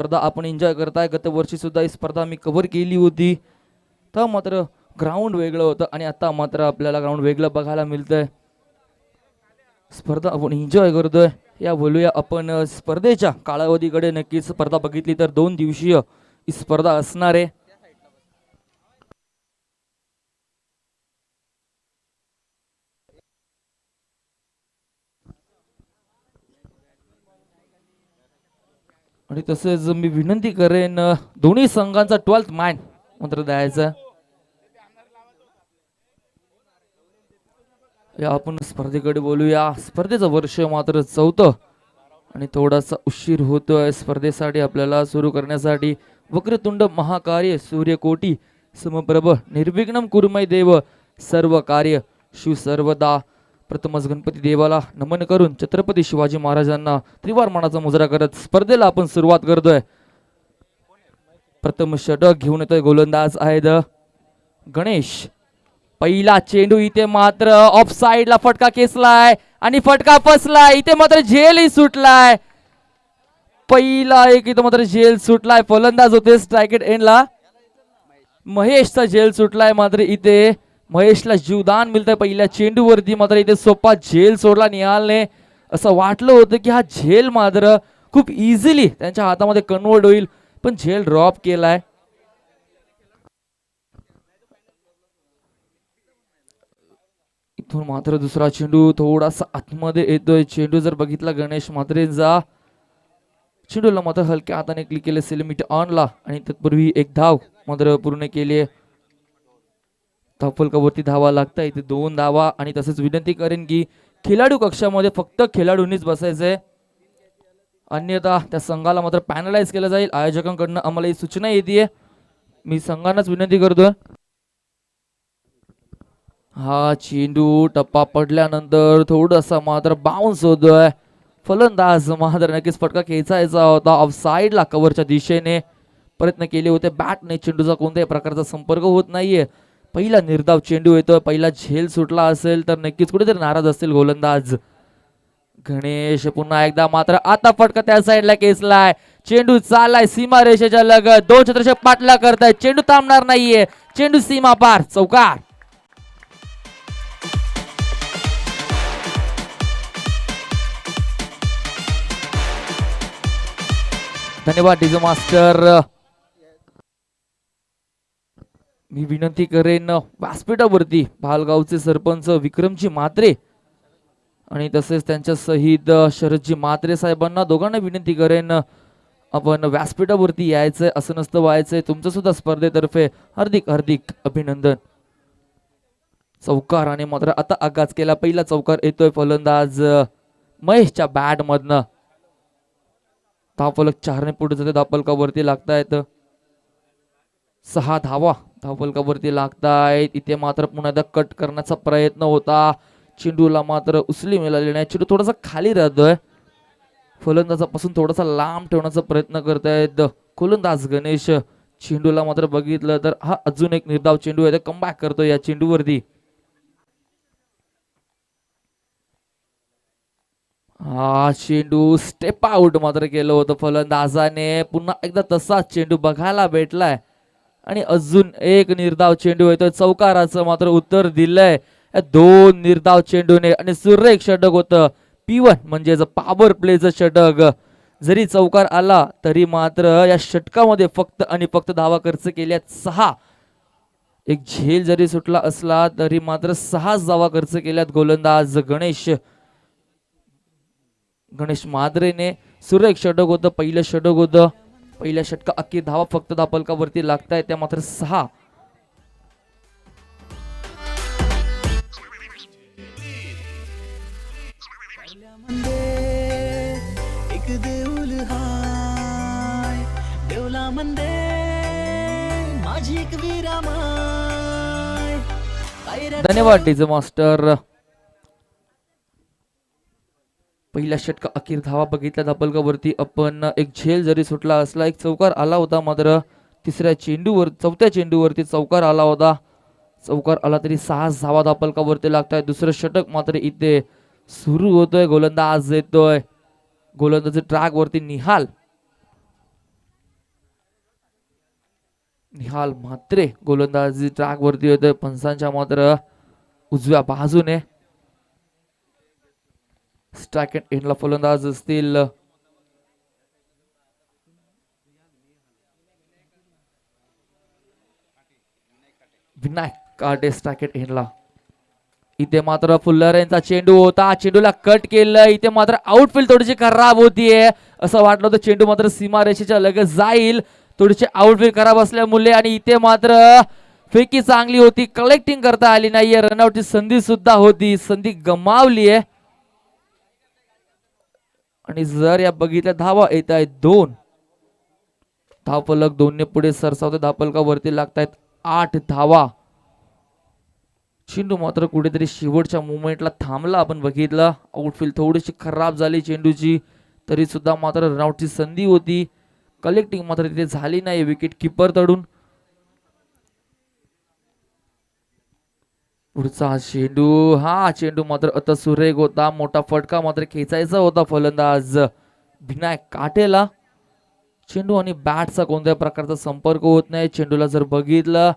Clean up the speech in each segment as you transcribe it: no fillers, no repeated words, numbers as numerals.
स्पर्धा आपण एन्जॉय करताय. गत वर्षी सुद्धा ही स्पर्धा मी कव्हर केली होती, तर मात्र ग्राउंड वेगळं होतं आणि आता मात्र आपल्याला ग्राउंड वेगळं बघायला मिळतंय. स्पर्धा आपण एन्जॉय करतोय. या बोलूया आपण स्पर्धेच्या कालावधीकडे. नक्कीच स्पर्धा बघितली तर 2 दिवसीय ही स्पर्धा असणार आहे. आणि तसेच मी विनंती करेन दोन्ही संघांचा 12th मॅन मात्र द्यायचा. आपण स्पर्धेकडे बोलूया. स्पर्धेचं वर्ष मात्र 4थं आणि थोडासा उशीर होतोय स्पर्धेसाठी आपल्याला सुरू करण्यासाठी. वक्रतुंड महाकार्य सूर्यकोटी समप्रभ निर्विघ्नं कुरुमय देव सर्व कार्य शिव सर्वदा. प्रथमच गणपती देवाला नमन करून छत्रपती शिवाजी महाराजांना त्रिवार मानाचा मुजरा करत स्पर्धेला आपण सुरुवात करतोय. प्रथम षटक घेऊन येतोय गोलंदाज आहेत गणेश. पहिला चेंडू इथे मात्र ऑफ साइडला फटका खेचलाय आणि फटका फसलाय. इथे मात्र झेलही सुटलाय. पहिला एक इथे मात्र झेल सुटलाय. फलंदाज होते स्ट्रायकेट एंडला. महेशचा झेल सुटलाय. मात्र इथे महेशला जीवदान मिळतंय पहिल्या चेंडूवरती. मात्र इथे सोपा झेल सोडला निहालने. असं वाटलं होतं की हा झेल मात्र खूप इझिली त्यांच्या हातामध्ये कन्वर्ट होईल, पण झेल ड्रॉप केलाय. इथून मात्र दुसरा चेंडू थोडासा आतमध्ये येतोय. चेंडू जर बघितला गणेश म्हात्रेंचा, चेंडूला मात्र हलक्या हाताने क्लिक केले सेलिमिट ऑनला आणि तत्पूर्वी एक धाव मात्र पूर्ण केली. धावफलकावरती धावा लागतात इथे 2 धावा. आणि तसेच विनंती करेन की खेळाडू कक्षामध्ये फक्त खेळाडूंनीच बसायचंय, अन्यथा त्या संघाला मात्र पॅनलाइज केलं जाईल. आयोजकांकडनं आम्हाला ही सूचना येते. मी संघांनाच विनंती करतोय. हा चेंडू टप्पा पडल्यानंतर थोडासा मात्र बाउन्स होतोय. फलंदाज मात्र नक्कीच फटका खेचायचा होता. ऑफ साइडला कव्हरच्या दिशेने प्रयत्न केले होते. बॅटने चेंडूचा कोणत्याही प्रकारचा संपर्क होत नाहीये. पहिला निर्धाव चेंडू येतोय. पहिला झेल सुटला असेल तर नक्कीच कुठेतरी नाराज असतील गोलंदाज. गणेश पुन्हा एकदा मात्र आता फटका त्या साइडला खेचलाय. चेंडू चाललाय सीमा रेषेच्या लगत. 2 क्षेत्ररक्षक पाठला करतायत. चेंडू थांबणार नाहीये. चेंडू सीमा पार चौकार. धन्यवाद डीजे मास्टर. मी विनंती करेन व्यासपीठावरती भालगावचे सरपंच विक्रमजी म्हात्रे आणि तसेच त्यांच्या सहित शरदजी म्हात्रे साहेबांना दोघांना विनंती करेन आपण व्यासपीठावरती यायचंय. असं नसतं व्हायचंय. तुमचं सुद्धा स्पर्धेतर्फे हार्दिक हार्दिक अभिनंदन. चौकार आणि मात्र आता आगाज केला. पहिला चौकार येतोय फलंदाज महेशच्या बॅट मधनं. धावफलक 4ने पुढे जाते. धावफलकावरती लागतायत 6 धावा. धावफलकावरती लागतायत. इथे मात्र पुन्हा एकदा कट करण्याचा प्रयत्न होता. चेंडूला मात्र उचली मिळाली नाही. चेंडू थोडासा खाली राहतोय. फलंदाजापासून थोडासा लांब ठेवण्याचा प्रयत्न करतायत गोलंदाज गणेश. चेंडूला मात्र बघितलं तर हा अजून एक निर्धाव चेंडू आहे. कमबॅक करतोय या चेंडूवरती. हा चेंडू स्टेप आउट मात्र केलं होतं फलंदाजाने. पुन्हा एकदा तसाच चेंडू बघायला भेटलाय आणि अजून एक निर्धाव चेंडू येतोय. चौकाराचं मात्र उत्तर दिलंय 2 निर्धाव चेंडूने आणि सुरेख षटक होतं. P1 म्हणजे पॉवर प्लेचं षटक. जरी चौकार आला तरी मात्र या षटकामध्ये फक्त आणि फक्त धावा खर्च केल्यात 6. एक झेल जरी सुटला असला तरी मात्र 6 धावा खर्च केल्यात गोलंदाज गणेश म्हात्रेने. सुरेख षटक होतं. पहिलं षटक होतं. पहिल्या षटका अख्खी धावा फक्त धावफलकावरती लागतायत त्या मात्र 6. धन्यवाद डीजे मास्टर. पहिल्या षटका अखेर धावा बघितल्या धावफलकावरती आपण. एक झेल जरी सुटला असला, एक चौकार आला होता. मात्र चौथ्या चेंडूवरती चौकार आला होता. चौकार आला तरी 6 धावा धावफलकावरती लागताय. दुसरं षटक मात्र इथे सुरू होतोय. गोलंदाज येतोय. गोलंदाज ट्रॅक वरती निहाल. निहाल म्हात्रे गोलंदाजी ट्रॅक वरती होते पंचांच्या मात्र उजव्या बाजूने. स्ट्राइक एंड एंडला फलंदाज असतील विनायक काटे. स्ट्राइक एंड एंडला इथे मात्र फुल्लर यांचा चेंडू होता, चेंडूला कट केलं. इथे मात्र आउटफील्ड थोडीशी खराब होतीये, असं वाटलं होतं चेंडू मात्र सीमारेषेच्या लगेच जाईल. थोडीशी आउटफील्ड खराब असल्यामुळे आणि इथे मात्र फेकी चांगली होती, कलेक्टिंग करता आली नाहीये. रनआउटची संधी सुद्धा होती, संधी गमावली आहे. आणि जर या बघितल्या धावा येत आहेत 2, धावफलक 2 ने पुढे सरसावते. धावफलकावरती लागतायत 8 धावा. चेंडू मात्र कुठेतरी शेवटच्या मुवमेंटला थांबला. आपण बघितलं आउटफील्ड थोडीशी खराब झाली चेंडूची, तरी सुद्धा मात्र रनआउटची संधी होती. कलेक्टिंग मात्र तिथे झाली नाही विकेट किपर कडून. पुढचा चेंडू, हा चेंडू मात्र अतसुरेख होता. मोठा फटका मात्र खेचायचा होता फलंदाज विनायक काटेला. चेंडू आणि बॅटचा कोणत्याही प्रकारचा संपर्क होत नाही. चेंडूला जर बघितलं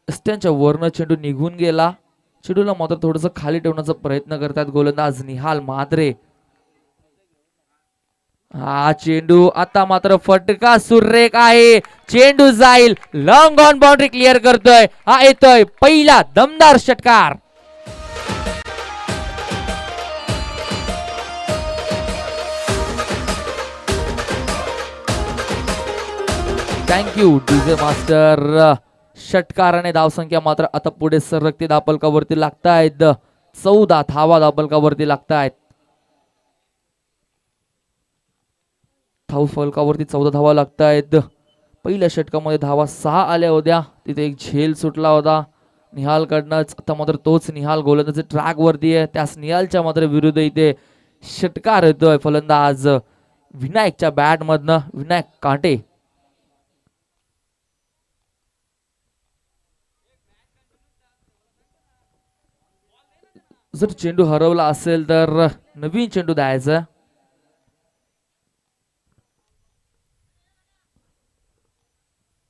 स्टँडच्या वरनं चेंडू निघून गेला. चेंडूला मात्र थोडस खाली ठेवण्याचा प्रयत्न करतात गोलंदाज निहाल म्हात्रे. हा चेंडू आता मात्र फटका सुरेख आहे, चेंडू जाईल. लॉंग ऑन बाउंड्री क्लिअर करतोय. हा येतोय पहिला दमदार षटकार. Thank you DJ master. षटकाराने धावसंख्या मात्र आता पुढे सरकते. धावफलकावरती लागतायत 14 धावा. धावफलकावरती लागतायत. धावफलकावरती 14 धावा लागतायत. पहिल्या षटकामध्ये धावा 6 आल्या होत्या, तिथे एक झेल सुटला होता निहाल कडनंच. आता मात्र तोच निहाल गोलंदाजी ट्रॅक वरती आहे. त्याच निहालच्या मात्र विरुद्ध इथे षटकार येतोय फलंदाज विनायकच्या बॅट मधनं विनायक काटे. जर चेंडू हरवला असेल तर नवीन चेंडू द्यायचा.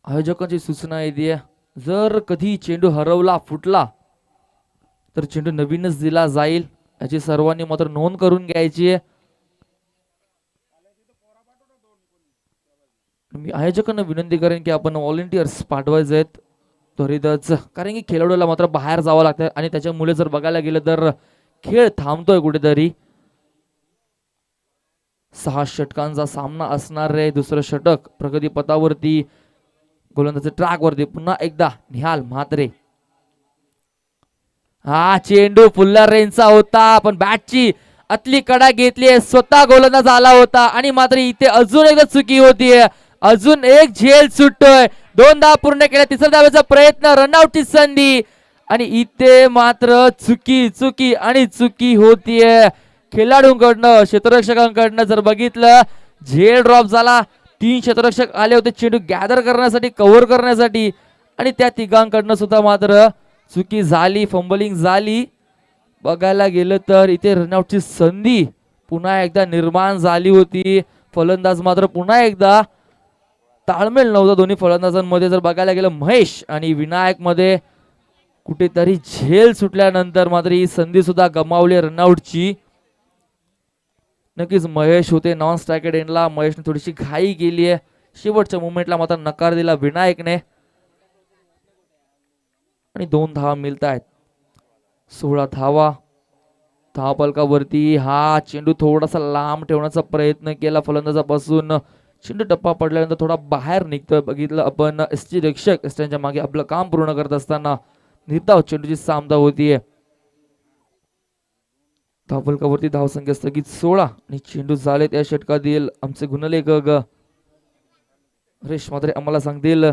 आयोजकांची सूचना येते, जर कधी चेंडू हरवला फुटला तर चेंडू नवीनच दिला जाईल, याची सर्वांनी मात्र नोंद करून घ्यायची आहे. मी आयोजकांना विनंती करेन की आपण व्हॉलेंटियर्स पाठवायचे आहेत त्वरितच, कारण की खेळाडूला मात्र बाहेर जावं लागतं आणि त्याच्यामुळे जर बघायला गेलं तर खेळ थांबतोय कुठेतरी. 6 षटकांचा सामना असणार आहे. दुसरं षटक प्रगती पथावरती गोलंदाजी ट्रॅक वरती पुन्हा एकदा निहाल म्हात्रे. हा चेंडू फुल्लर रेंजचा होता, पण बॅटची आतली कडा घेतली, स्वतः गोलंदाज आला होता आणि मात्र इथे अजून एकदा चुकी होतीये. अजून एक झेल सुटतोय. 2 धावा पूर्ण केल्या, तिसऱ्या धावेचा प्रयत्न, रनआउटची संधी आणि इथे मात्र चुकी आणि चुकी होतीये खेळाडूंकडनं. क्षेत्ररक्षकांकडनं जर बघितलं झेल ड्रॉप झाला. 3 क्षेत्ररक्षक आले होते चेंडू गॅदर करण्यासाठी, कव्हर करण्यासाठी आणि त्या तिघांकडनं सुद्धा मात्र चुकी झाली, फंबलिंग झाली. बघायला गेलं तर इथे रनआउटची संधी पुन्हा एकदा निर्माण झाली होती. फलंदाज मात्र पुन्हा एकदा ताळमेळ नव्हता दोन्ही फलंदाजांमध्ये. जर बघायला गेलं महेश आणि विनायक मध्ये कुठेतरी झेल सुटल्यानंतर मात्र ही संधी सुद्धा गमावली रनआउटची. नक्कीच महेश होते नॉन स्ट्रायकेड एंडला. महेशने थोडीशी घाई केली आहे, शेवटच्या मुवमेंटला मात्र नकार दिला विनायकने आणि 2 धावा मिळत आहेत. 16 धावा धावफलकावरती. हा चेंडू थोडासा लांब ठेवण्याचा प्रयत्न केला फलंदाजापासून. चेंडू टप्पा पडल्यानंतर थोडा बाहेर निघतोय. बघितलं आपण एसटी रक्षक एसट्यांच्या मागे आपलं काम पूर्ण करत असताना निर्धाव चेंडूची सामना होतीये. धावफलकावरती धावसंख्या स्थगित 16 आणि चेंडू झाले त्या षटकातील आमचे गुणलेखक हरेश मात्रे आम्हाला सांगतील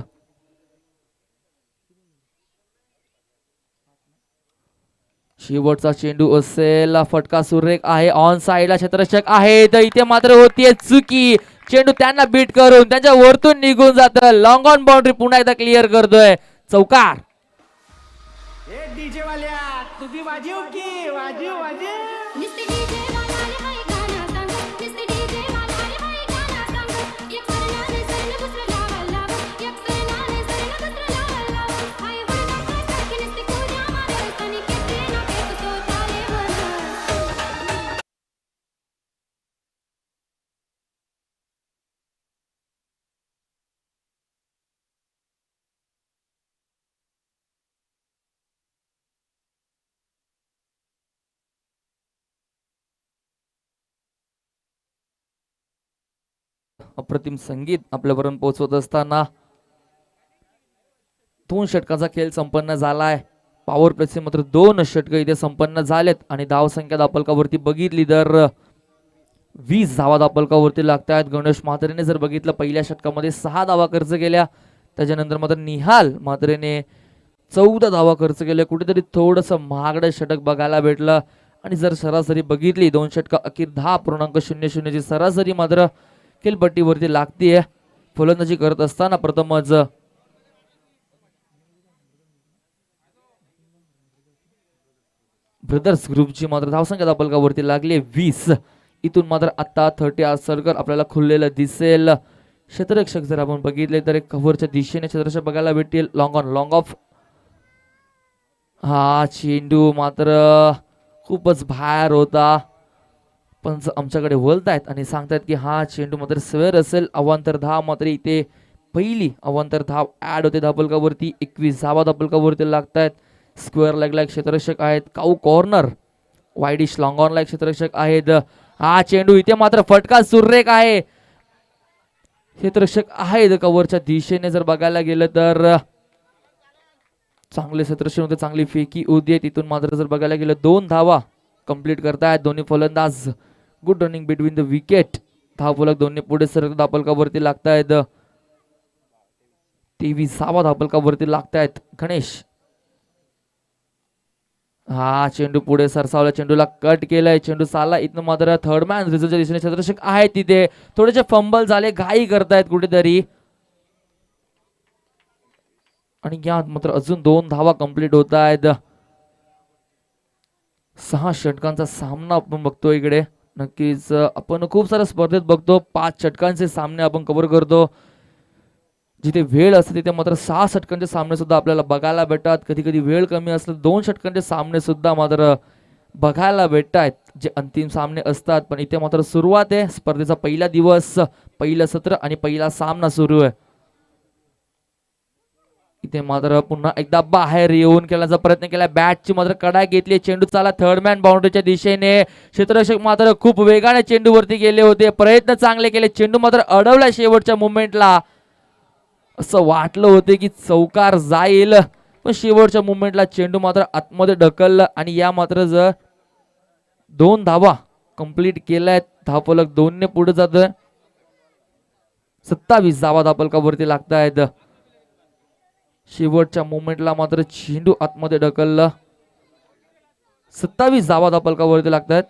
शेवटचा चेंडू असेल. फटका सुरेख आहे, ऑन साइडला क्षेत्ररक्षक आहे तर इथे मात्र होतीये चुकी. चेंडू त्यांना बीट करून त्यांच्या वरतून निघून जात. लॉंग ऑन बाउंड्री पुन्हा एकदा क्लिअर करतोय. चौकार. डीजे वाल्या तुम्ही वाजव की वाजव वाजव. अप्रतिम संगीत आपल्यापर्यंत पोहोचवत असताना 2 षटकाचा खेळ संपन्न झालाय. पॉवर प्लेचे मात्र 2 षटक इथे संपन्न झालेत आणि धावसंख्या दापलकावरती बघितली तर 20 धावा दापलकावरती लागत आहेत. गणेश म्हात्रेने जर बघितलं पहिल्या षटकामध्ये 6 धावा खर्च केल्या, त्याच्यानंतर मात्र निहाल म्हात्रेने 14 धावा खर्च केल्या. कुठेतरी थोडंसं महागडं षटक बघायला भेटलं आणि जर सरासरी बघितली 2 षटका अखेर 10.00 ची सरासरी मात्र खेळपट्टीवरती लागतीये. फलंदाजी करत असताना प्रथमच ब्रदर्स ग्रुपची मात्र धावसंख्या दापलकावरती लागली 20. इथून मात्र आता 30 सर्कल आपल्याला खुललेलं दिसेल. क्षेत्ररक्षक जर आपण बघितले तर एक कव्हरच्या दिशेने क्षेत्ररक्षक बघायला भेटेल. Long on long of. हा चेंडू मात्र खूपच बाहेर होता, पण आमच्याकडे बोलतायत आणि सांगतायत की हा चेंडू मात्र स्वेअर असेल. अवांतर धाव मात्र इथे पहिली अवांतर धाव ऍड होते दापलकावरती. 21 धावा दापलकावरती लागतायत. स्क्वेअर लेगला क्षेत्ररक्षक आहेत. काऊ कॉर्नर वाईडिश लॉंग ऑन ला क्षेत्ररक्षक आहेत. हा चेंडू इथे मात्र फटका सुरेख आहे. क्षेत्ररक्षक आहेत कव्हरच्या दिशेने जर बघायला गेलं तर चांगले क्षेत्ररक्षक होते, चांगली फेकी होती. तिथून मात्र जर बघायला गेलं 2 धावा कंप्लीट करतायत दोन्ही फलंदाज. Good running between the wicket. धावफलक दोन्ही पुढे सरक दापलकावरती लागतायत. 23 धावा दापलकावरती लागतायत. गणेश हा चेंडू पुढे सरसावला, चेंडूला कट केलाय, चेंडू चालला. इथनं मात्र थर्ड मॅन रिझल्टच्या दिशेने क्षेत्ररक्षक आहेत तिथे. थोडेसे फंबल झाले, घाई करतायत कुठेतरी आणि यात मात्र अजून 2 धावा कंप्लीट होत आहेत. 6 षटकांचा सामना आपण बघतो इकडे. नक्कीच आपण खूप साऱ्या स्पर्धेत बघतो 5 षटकांचे सामने आपण कव्हर करतो. जिथे वेळ असते तिथे मात्र 6 षटकांचे सामने सुद्धा आपल्याला बघायला भेटतात. कधी कधी वेळ कमी असलं 2 षटकांचे सामने सुद्धा मात्र बघायला भेटतात जे अंतिम सामने असतात. पण इथे मात्र सुरुवात आहे स्पर्धेचा. पहिला दिवस, पहिलं सत्र आणि पहिला सामना सुरू आहे. इथे मात्र पुन्हा एकदा बाहेर येऊन खेळण्याचा प्रयत्न केला. बॅटची मात्र कडा घेतली. चेंडू चाला थर्ड मॅन बाउंड्रीच्या दिशेने. क्षेत्ररक्षक मात्र खूप वेगाने चेंडूवरती गेले होते, प्रयत्न चांगले केले. चेंडू मात्र अडवला शेवटच्या मुवमेंटला. असं वाटलं होतं की चौकार जाईल, पण शेवटच्या मुवमेंटला चेंडू मात्र आतमध्ये ढकललं आणि या मात्र जर 2 धावा कंप्लीट केल्यात. धावफलक 2 ने पुढे जातोय. 27 धावा धावफलकावरती लागतायत. शेवटच्या मुवमेंटला मात्र चेंडू आतमध्ये ढकललं. 27 धावा धावफलकावरती लागतायत.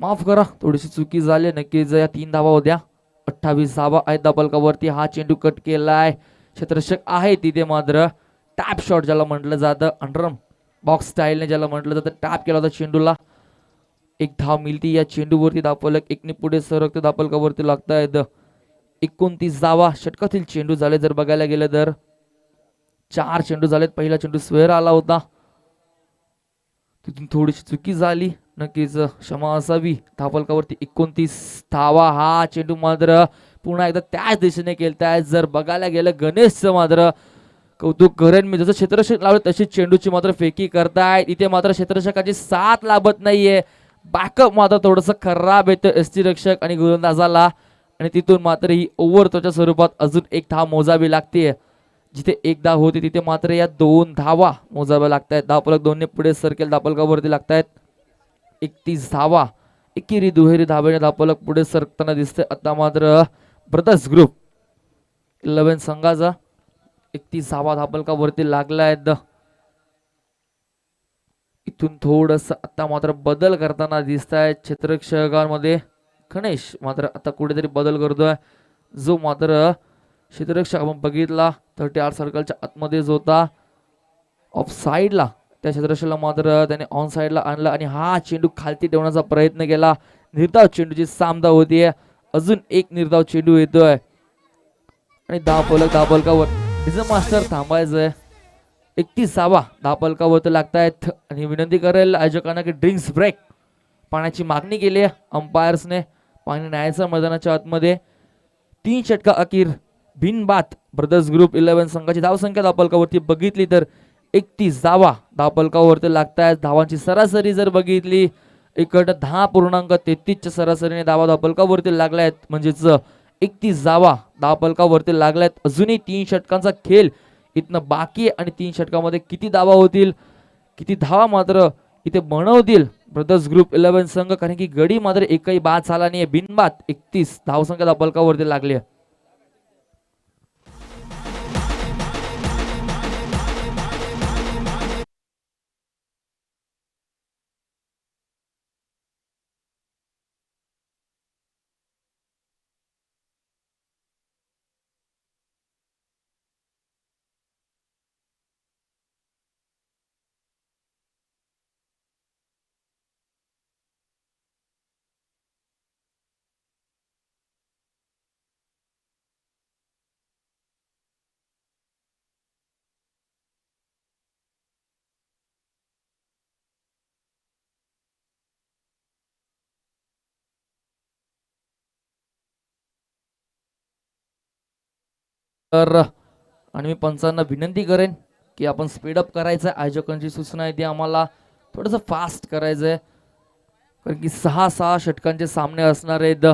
माफ करा, थोडीशी चुकी झाली. नक्कीच या 3 धावा होत्या. 28 धावा आहेत धावफलकावरती. हा चेंडू कट केलाय. क्षेत्ररक्षक आहे तिथे मात्र टॅप शॉट ज्याला म्हटलं जातं, अंडरम बॉक्स स्टाईलने ज्याला म्हटलं जातं, टॅप केला होता चेंडूला. 1 धाव मिळती या चेंडूवरती. धावफलक 1 ने पुढे सरकते धावफलकावरती लागतायत. 29 धावा षटकातील चेंडू झाले जर बघायला गेलं तर 4 चेंडू झालेत. पहिला चेंडू स्वेअर आला होता, तिथून थोडीशी चुकी झाली. नक्कीच क्षमा असावी. धावफलकावरती 29 धावा. हा चेंडू मात्र पुन्हा एकदा त्याच दिशेने केलताय. जर बघायला गेलं गणेशचं मात्र कौतुक करेन मी. जसं क्षेत्ररक्षक लावले तशी चेंडूची मात्र फेकी करतायत. इथे मात्र क्षेत्ररक्षकाची साथ लाभत नाहीये. बॅकअप मात्र थोडंसं खराब येतं एसटी रक्षक आणि गोलंदाजाला आणि तिथून मात्र ही ओव्हर त्याच्या स्वरूपात अजून 1 धाव मोजावी लागते. जिथे 1 धाव होती तिथे मात्र या 2 धावा मोजाव्या लागतायत. धावफलक 2 ने पुढे सरकेल धावफलकावरती लागतायत. 31 धावा. एकेरी दुहेरी धावेने धावफलक पुढे सरकताना दिसते. आता मात्र ब्रदर्स ग्रुप 11 संघाचा 31 धावा धावफलकावरती लागलायत. इथून थोडस आता मात्र बदल करताना दिसत आहे क्षेत्ररक्षकांमध्ये. गणेश मात्र आता कुठेतरी बदल करतोय. जो मात्र क्षेत्ररक्षक आपण बघितला 38 सर्कलच्या आतमध्येच होता ऑफ साईडला. त्या क्षेत्ररक्षकाला मात्र त्याने ऑन साईडला आणलं आणि हा चेंडू खालती ठेवण्याचा प्रयत्न केला. निर्धाव चेंडूची सामना होतीये. अजून 1 निर्धाव चेंडू येतोय आणि धावफलकावर मास्टर थांबायचंय. 31 धावा धावफलकावर लागतायत आणि विनंती करेल आयोजकांना की ड्रिंक्स ब्रेक. पाण्याची मागणी केली आहे अंपायर्सने. पाणी न्यायचं मैदानाच्या आतमध्ये. 3 षटका अखेर बिनबाद ब्रदर्स ग्रुप 11 संघाची धावसंख्या धावफलकावरती बघितली तर 31 धावा धावफलकावरती लागतात. धावांची सरासरी जर बघितली एकट 10.33 च्या सरासरीने धावा धावफलकावरती लागल्यात. म्हणजेच 31 धावा धावफलकावरती लागल्यात. अजूनही 3 षटकांचा खेळ इथनं बाकी आहे आणि 3 षटकामध्ये किती धावा होतील, किती धावा मात्र इथे बनवतील ब्रदर्स ग्रुप 11 संघ, कारण की गडी मात्र एकही बाद झाला नाही. बिनबाद 31 धावसंख्या धावफलकावरती लागली आहे. तर आणि मी पंचांना विनंती करेन की आपण स्पीडअप करायचं आहे. आयोजकांची सूचना आहे ती आम्हाला थोडंसं फास्ट करायचं आहे, कारण की 6 षटकांचे सामने असणार आहेत.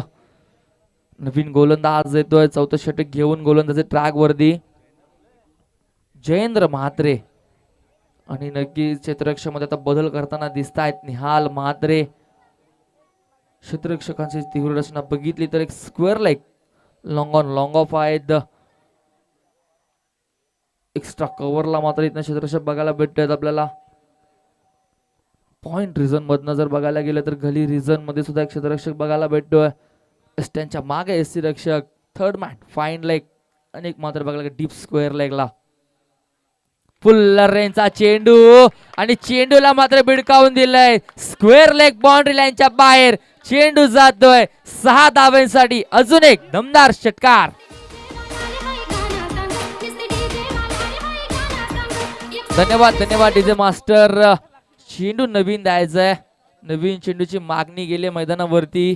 नवीन गोलंदाज येतोय, 4थं षटक घेऊन गोलंदाजी ट्रॅक वरती जयेंद्र म्हात्रे, आणि नक्की क्षेत्ररक्षकामध्ये आता बदल करताना दिसत आहेत निहाल म्हात्रे. क्षेत्ररक्षकांची तीव्र रचना बघितली तर एक square leg long on long of आहेत. एक्स्ट्रा कव्हरला मात्र इथं क्षेत्ररक्षक बघायला भेटत आपल्याला. पॉइंट रिझन मधनं जर बघायला गेलं तर गली रिझन मध्ये सुद्धा एक क्षेत्ररक्षक बघायला भेटतोय. त्यांच्या मागे एससी रक्षक, थर्ड मॅन फाईन लेग, आणि एक मात्र बघायला डीप स्क्वेअर लेगला. फुल रेंजचा चेंडू आणि चेंडूला मात्र भिडकावून दिलंय. स्क्वेअर लेग बाउंड्री लाईनच्या बाहेर चेंडू जातोय. 6 धाव्यांसाठी अजून एक दमदार षटकार. धन्यवाद धन्यवाद डीजे मास्टर. चेंडू नवीन द्यायचाय, नवीन चेंडूची मागणी गेली मैदानावरती.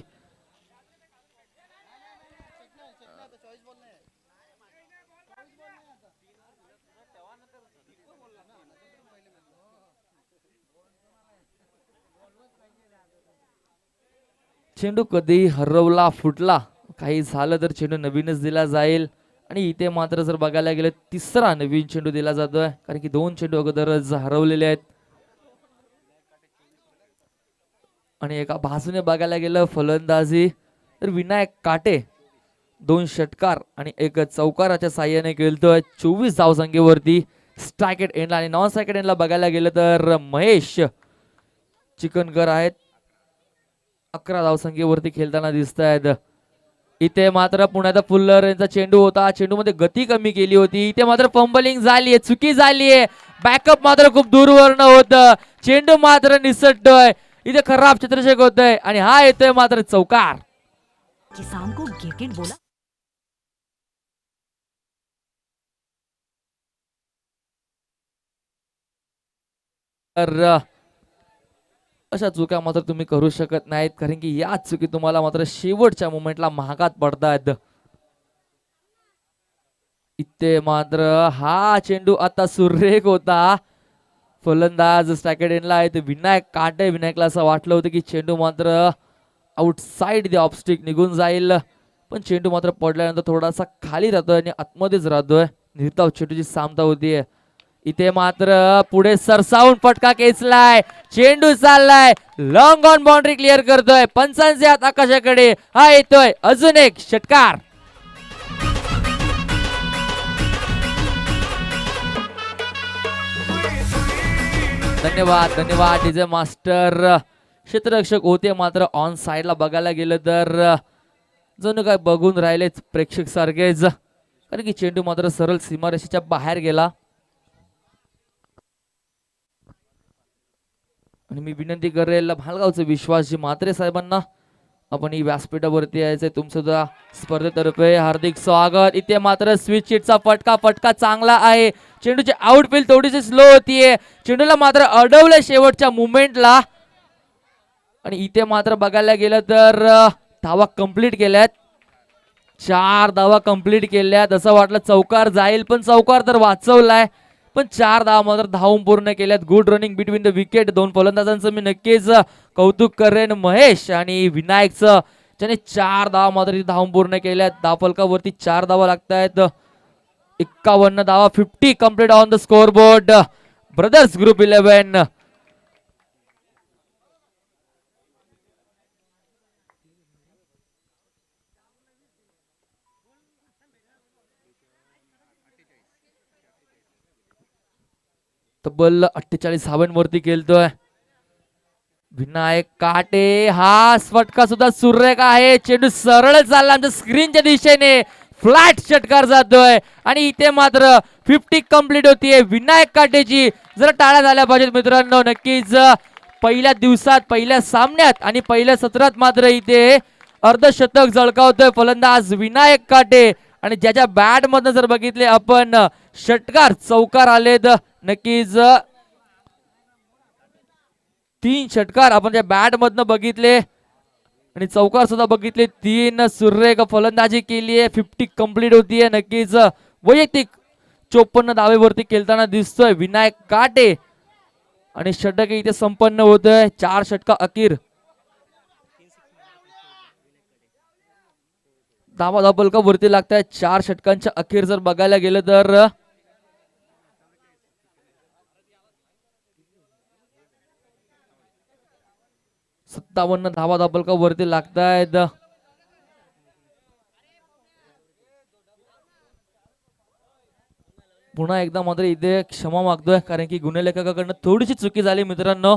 चेंडू कधी हरवला फुटला काही झालं तर चेंडू नवीनच दिला जाईल. आणि इथे मात्र जर बघायला गेलं 3रा नवीन चेंडू दिला जातोय, कारण की 2 चेंडू अगोदरच हरवलेले आहेत. आणि एका बाजूने बघायला गेलं फलंदाजी तर विनायक काटे 2 षटकार आणि 1 चौकाराच्या साह्याने खेळतोय. 24 धावसंख्येवरती स्ट्राइक एट एंडला. आणि नॉन स्ट्राइक एट एंडला बघायला गेलं तर महेश चिकनकर आहेत, 11 धावसंख्येवरती खेळताना दिसत आहेत. इथे मात्र पुण्याचा फुल्लर यांचा चेंडू होता, चेंडू मध्ये गती कमी केली होती. इथे मात्र फंबलिंग झालीये, चुकी झालीये. बॅकअप मात्र खूप दूरवरनं होत, चेंडू मात्र निसटतोय. इथे खराब क्षेत्ररक्षक होतोय आणि हा येतोय मात्र चौकार. किसान को गिरगिट बोला. तर अशा चुका मात्र तुम्ही करू शकत नाहीत, कारण की या चुकी तुम्हाला मात्र शेवटच्या मोमेंटला महागात पडतायत. इथे मात्र हा चेंडू आता सुरेख होता. फलंदाज स्ट्रायकेडेनला आहे विनायक काटे. विनायकला असं वाटलं होतं की चेंडू मात्र आउटसाइड द ऑफस्टिक निघून जाईल, पण चेंडू मात्र पडल्यानंतर थोडासा खाली राहतोय आणि आतमध्येच राहतोय. निर्धाव चेंडूची सामता होतीये. इथे मात्र पुढे सरसावून फटका खेचलाय, चेंडू चाललाय, लॉंग ऑन बाउंड्री क्लिअर करतोय. पंचांचे हात आकाशाकडे, हा येतोय अजून एक षटकार. धन्यवाद धन्यवाद डीजे मास्टर. क्षेत्ररक्षक होते मात्र ऑन साइडला बघायला गेलं तर जणू काय बघून राहिलेच प्रेक्षक सारखेच, कारण की चेंडू मात्र सरळ सीमारेषेच्या बाहेर गेला. आणि मी विनंती करेल भालगावचे विश्वासजी म्हात्रे साहेबांना आपण ही व्यासपीठावरती यायचंय. तुमचं सुद्धा स्पर्धेतर्फे हार्दिक स्वागत. इथे मात्र स्विच चा फटका चांगला आहे. चेंडूची आउटफील्ड थोडीशी स्लो होतीये, चेंडूला मात्र अडवलं शेवटच्या मुवमेंटला. आणि इथे मात्र बघायला गेलं तर धावा कंप्लीट केल्यात. 4 धावा कंप्लीट केल्यात. असं वाटलं चौकार जाईल पण चौकार तर वाचवलाय, पण 4 धावा मात्र धावून पूर्ण केल्यात. Good running between the wicket. दोन फलंदाजांचं मी नक्कीच कौतुक करेन, महेश आणि विनायकचं, ज्याने 4 धावा मात्र धावून पूर्ण केल्यात. धावफलकावरती 4 धावा लागतायत. 51 धावा, 50 complete on the score board. Brothers group 11. तब्बल 48 धावांवरती खेळतोय विनायक काटे. हा फटका सुद्धा सुरेख आहे. चेंडू सरळ चालला आमच्या स्क्रीनच्या दिशेने, फ्लॅट षटकार जातोय आणि इथे मात्र 50 कंप्लीट होतीये विनायक काटेची. जरा टाळ्या झाल्या पाहिजेत मित्रांनो. नक्कीच पहिल्या दिवसात, पहिल्या सामन्यात आणि पहिल्या सत्रात मात्र इथे अर्धशतक झळकावतोय फलंदाज विनायक काटे. आणि ज्याच्या बॅट मधनं जर बघितले आपण षटकार चौकार आलेत. नक्कीच 3 षटकार आपण त्या बॅट मधनं बघितले आणि चौकार सुद्धा बघितले. 3 सुरेख फलंदाजी केली आहे. 50 कंप्लीट होतीये. नक्कीच वैयक्तिक 54 धावेवरती खेळताना दिसतोय विनायक काटे आणि षटक इथे संपन्न होतोय. 4 षटका अखेर. धावफलका वरती लागताय 4 षटकांच्या अखेर. जर बघायला गेलं तर 57 धावफलका वरती लागतायत. पुन्हा एकदा मात्र इथे क्षमा मागतोय कारण की गुणलेखकाकडनं थोडीशी चुकी झाली मित्रांनो.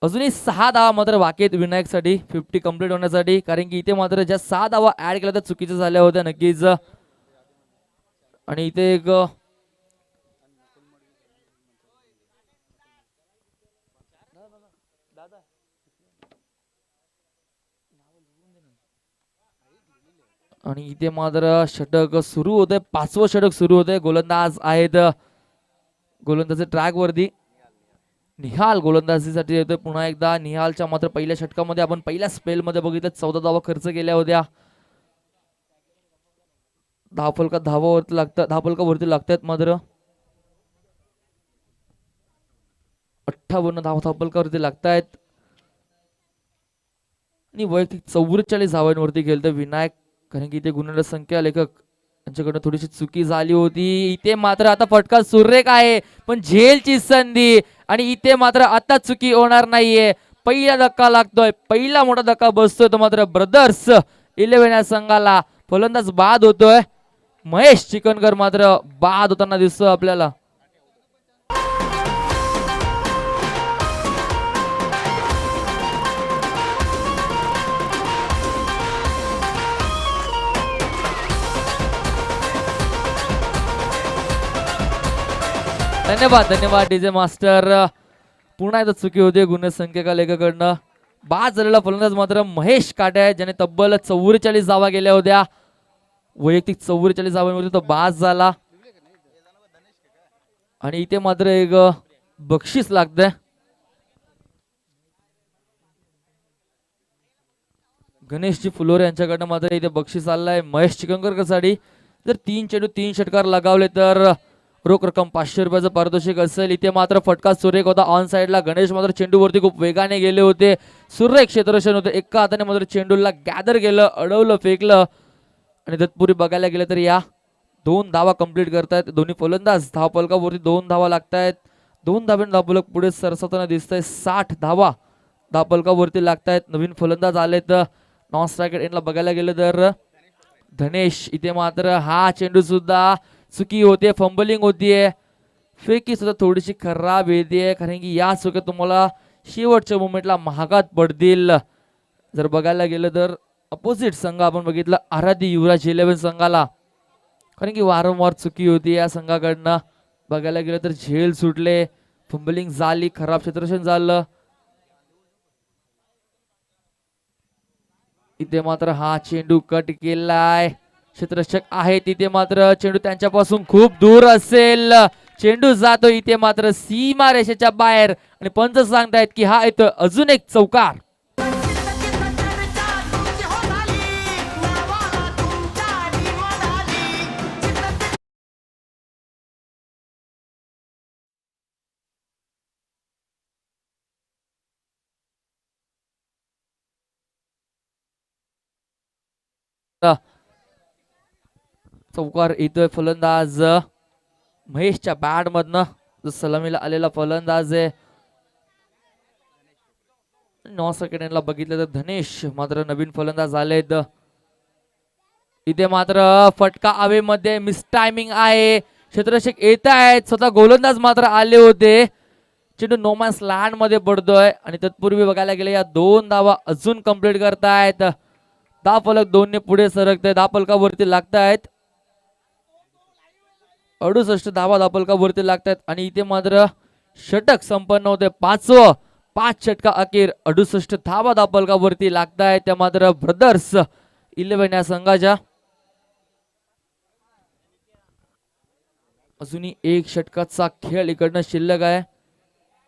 अजूनही 6 धावा मात्र बाकी आहेत विनायक साठी 50 कंप्लीट होण्यासाठी, कारण की इथे मात्र ज्या 6 धावा ऍड केल्या त्या चुकीच्या झाल्या होत्या नक्कीच. आणि इथे एक आणि इथे मात्र षटक सुरू होते. 5वं षटक सुरू होते. गोलंदाज आहेत गोलंदाजी ट्रॅक वरती. निहाल गोलंदाजीसाठी येतोय पुन्हा एकदा. निहालच्या मात्र पहिल्या षटकामध्ये आपण पहिल्या स्पेल मध्ये बघितलं 14 धावा खर्च केल्या होत्या. धावफलकावरती लागतात मात्र 58 धावफलकावरती लागतायत आणि वैयक्तिक 44 धावांवरती खेळतोय विनायक, कारण की इथे गुणलेखक संख्या लेखक यांच्याकडनं थोडीशी चुकी झाली होती. इथे मात्र आता फटका सुरेख आहे पण झेलची संधी आणि इथे मात्र आता चुकी होणार नाहीये. पहिला धक्का लागतोय, पहिला मोठा धक्का बसतोय तो मात्र ब्रदर्स 11 या संघाला. फलंदाज बाद होतोय. महेश चिकनकर मात्र बाद होताना दिसतोय आपल्याला. धन्यवाद धन्यवाद डीजे मास्टर. पुन्हा एकदा चुकी होती गुणसंख्येका लेखाकडनं. बाद झालेला फलंदाज मात्र महेश काटे आहे, ज्याने तब्बल 44 धावा गेल्या होत्या. वैयक्तिक 44 धावांवरती तो बाद झाला आणि इथे मात्र एक बक्षीस लागतंय. गणेशजी फुलोरे यांच्याकडनं मात्र इथे बक्षीस आलंय महेश चिकनकर साठी. जर 3 चेंडू 3 षटकार लगावले तर रोख रक्कम 500 रुपयाचं पारितोषिक असेल. इथे मात्र फटका सुरेख होता ऑन साइडला. गणेश मात्र चेंडूवरती खूप वेगाने गेले होते. सुरेख क्षेत्ररक्षण होते. एका हाताने मात्र चेंडूला गॅदर केलं, अडवलं, फेकलं आणि तत्पूर्वी बघायला गेलं तर या 2 धावा कंप्लीट करतायत दोन्ही फलंदाज. धावफलकावरती 2 धावा लागतायत. 2 धाव्याने धावफलक पुढे सरसावताना दिसतंय. 60 धावा धावफलकावरती लागतायत. नवीन फलंदाज आलेत नॉन स्ट्रायकर एंडला. बघायला गेलं तर धनेश. इथे मात्र हा चेंडू सुद्धा चुकी होते, फंबलिंग होतीये, फेकी सुद्धा थोडीशी खराब येते, कारण की या चुक्या तुम्हाला शेवटच्या मोमेंटला महागात पडतील. जर बघायला गेलं तर अपोजिट संघ आपण बघितलं आराध्य युवराज 11 संघाला, कारण की वारंवार चुकी होती या संघाकडनं. बघायला गेलं तर झेल सुटले, फंबलिंग झाली, खराब क्षेत्ररक्षण झालं. इथे मात्र हा चेंडू कट केलाय. क्षेत्ररक्षक आहे तिथे मात्र चेंडू त्यांच्यापासून खूप दूर असेल. चेंडू जातो इथे मात्र सीमा रेषेच्या बाहेर आणि पंच सांगतायत की हा इथं अजून एक चौकार. चौकार येतोय फलंदाज महेशच्या बॅट मधनं जो सलामीला आलेला फलंदाज आहे. 9 सेकंडला बघितलं तर धनेश मात्र नवीन फलंदाज आलेत. इथे मात्र फटका हवेमध्ये मिस टायमिंग आहे. क्षेत्ररक्षक येत आहेत, स्वतः गोलंदाज मात्र आले होते. चेंडू नोमॅन्स लँड मध्ये पडतोय आणि तत्पूर्वी बघायला गेले या 2 धावा अजून कंप्लीट करतायत. दहा फलक 2 ने पुढे सरकतायत, 10 फलकावरती लागतायत. 68 धावा फलकावरती लागतायत आणि इथे मात्र षटक संपन्न होते. 5 षटका अखेर 68 धावा फलकावरती लागतायत. त्या मात्र ब्रदर्स 11 या संघाच्या. अजूनही 1 षटकाचा खेळ इकडनं शिल्लक आहे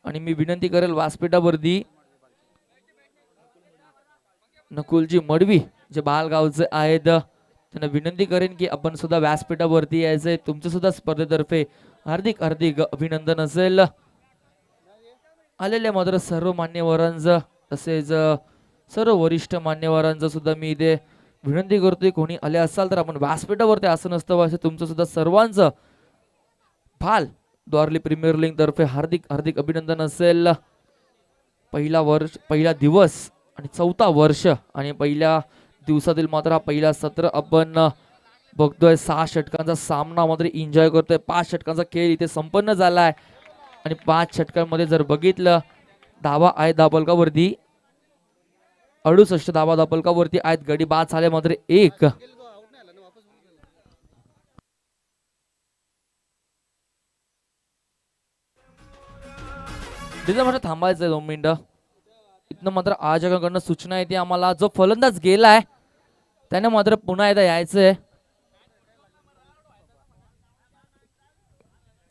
आणि मी विनंती करेल व्यासपीठावरती नकुलजी मडवी जे बालगावचे आहेत त्यांना विनंती करेन की आपण सुद्धा व्यासपीठावरती यायचंय. तुमच्या सुद्धा स्पर्धेतर्फे हार्दिक हार्दिक अभिनंदन असेल. आलेल्या मात्र सर्व मान्यवरांचं तसेच सर्व वरिष्ठ मान्यवरांचं सुद्धा मी इथे विनंती करतोय, कोणी आले असाल तर आपण व्यासपीठावरती असं नसतं असं तुमचं सुद्धा सर्वांचं भाल द्वारली प्रीमियर लीग तर्फे हार्दिक हार्दिक अभिनंदन असेल. पहिला दिवस आणि 4था वर्ष आणि पहिल्या दिवसातील मात्र हा पहिला सत्र आपण बघतोय. 6 षटकांचा सामना मात्र एन्जॉय करतोय. 5 षटकांचा खेळ इथे संपन्न झालाय आणि 5 षटकांमध्ये जर बघितलं धावा आहे धावफलकावरती 68 धावा धावफलकावरती आहेत. गडी बाद झाले मात्र 1. तिथे मात्र थांबायचंय 2 मिनिटं. इथनं मात्र आयोजकांकडनं सूचना येते आम्हाला, जो फलंदाज गेलाय त्याने मात्र पुन्हा एकदा यायचंय,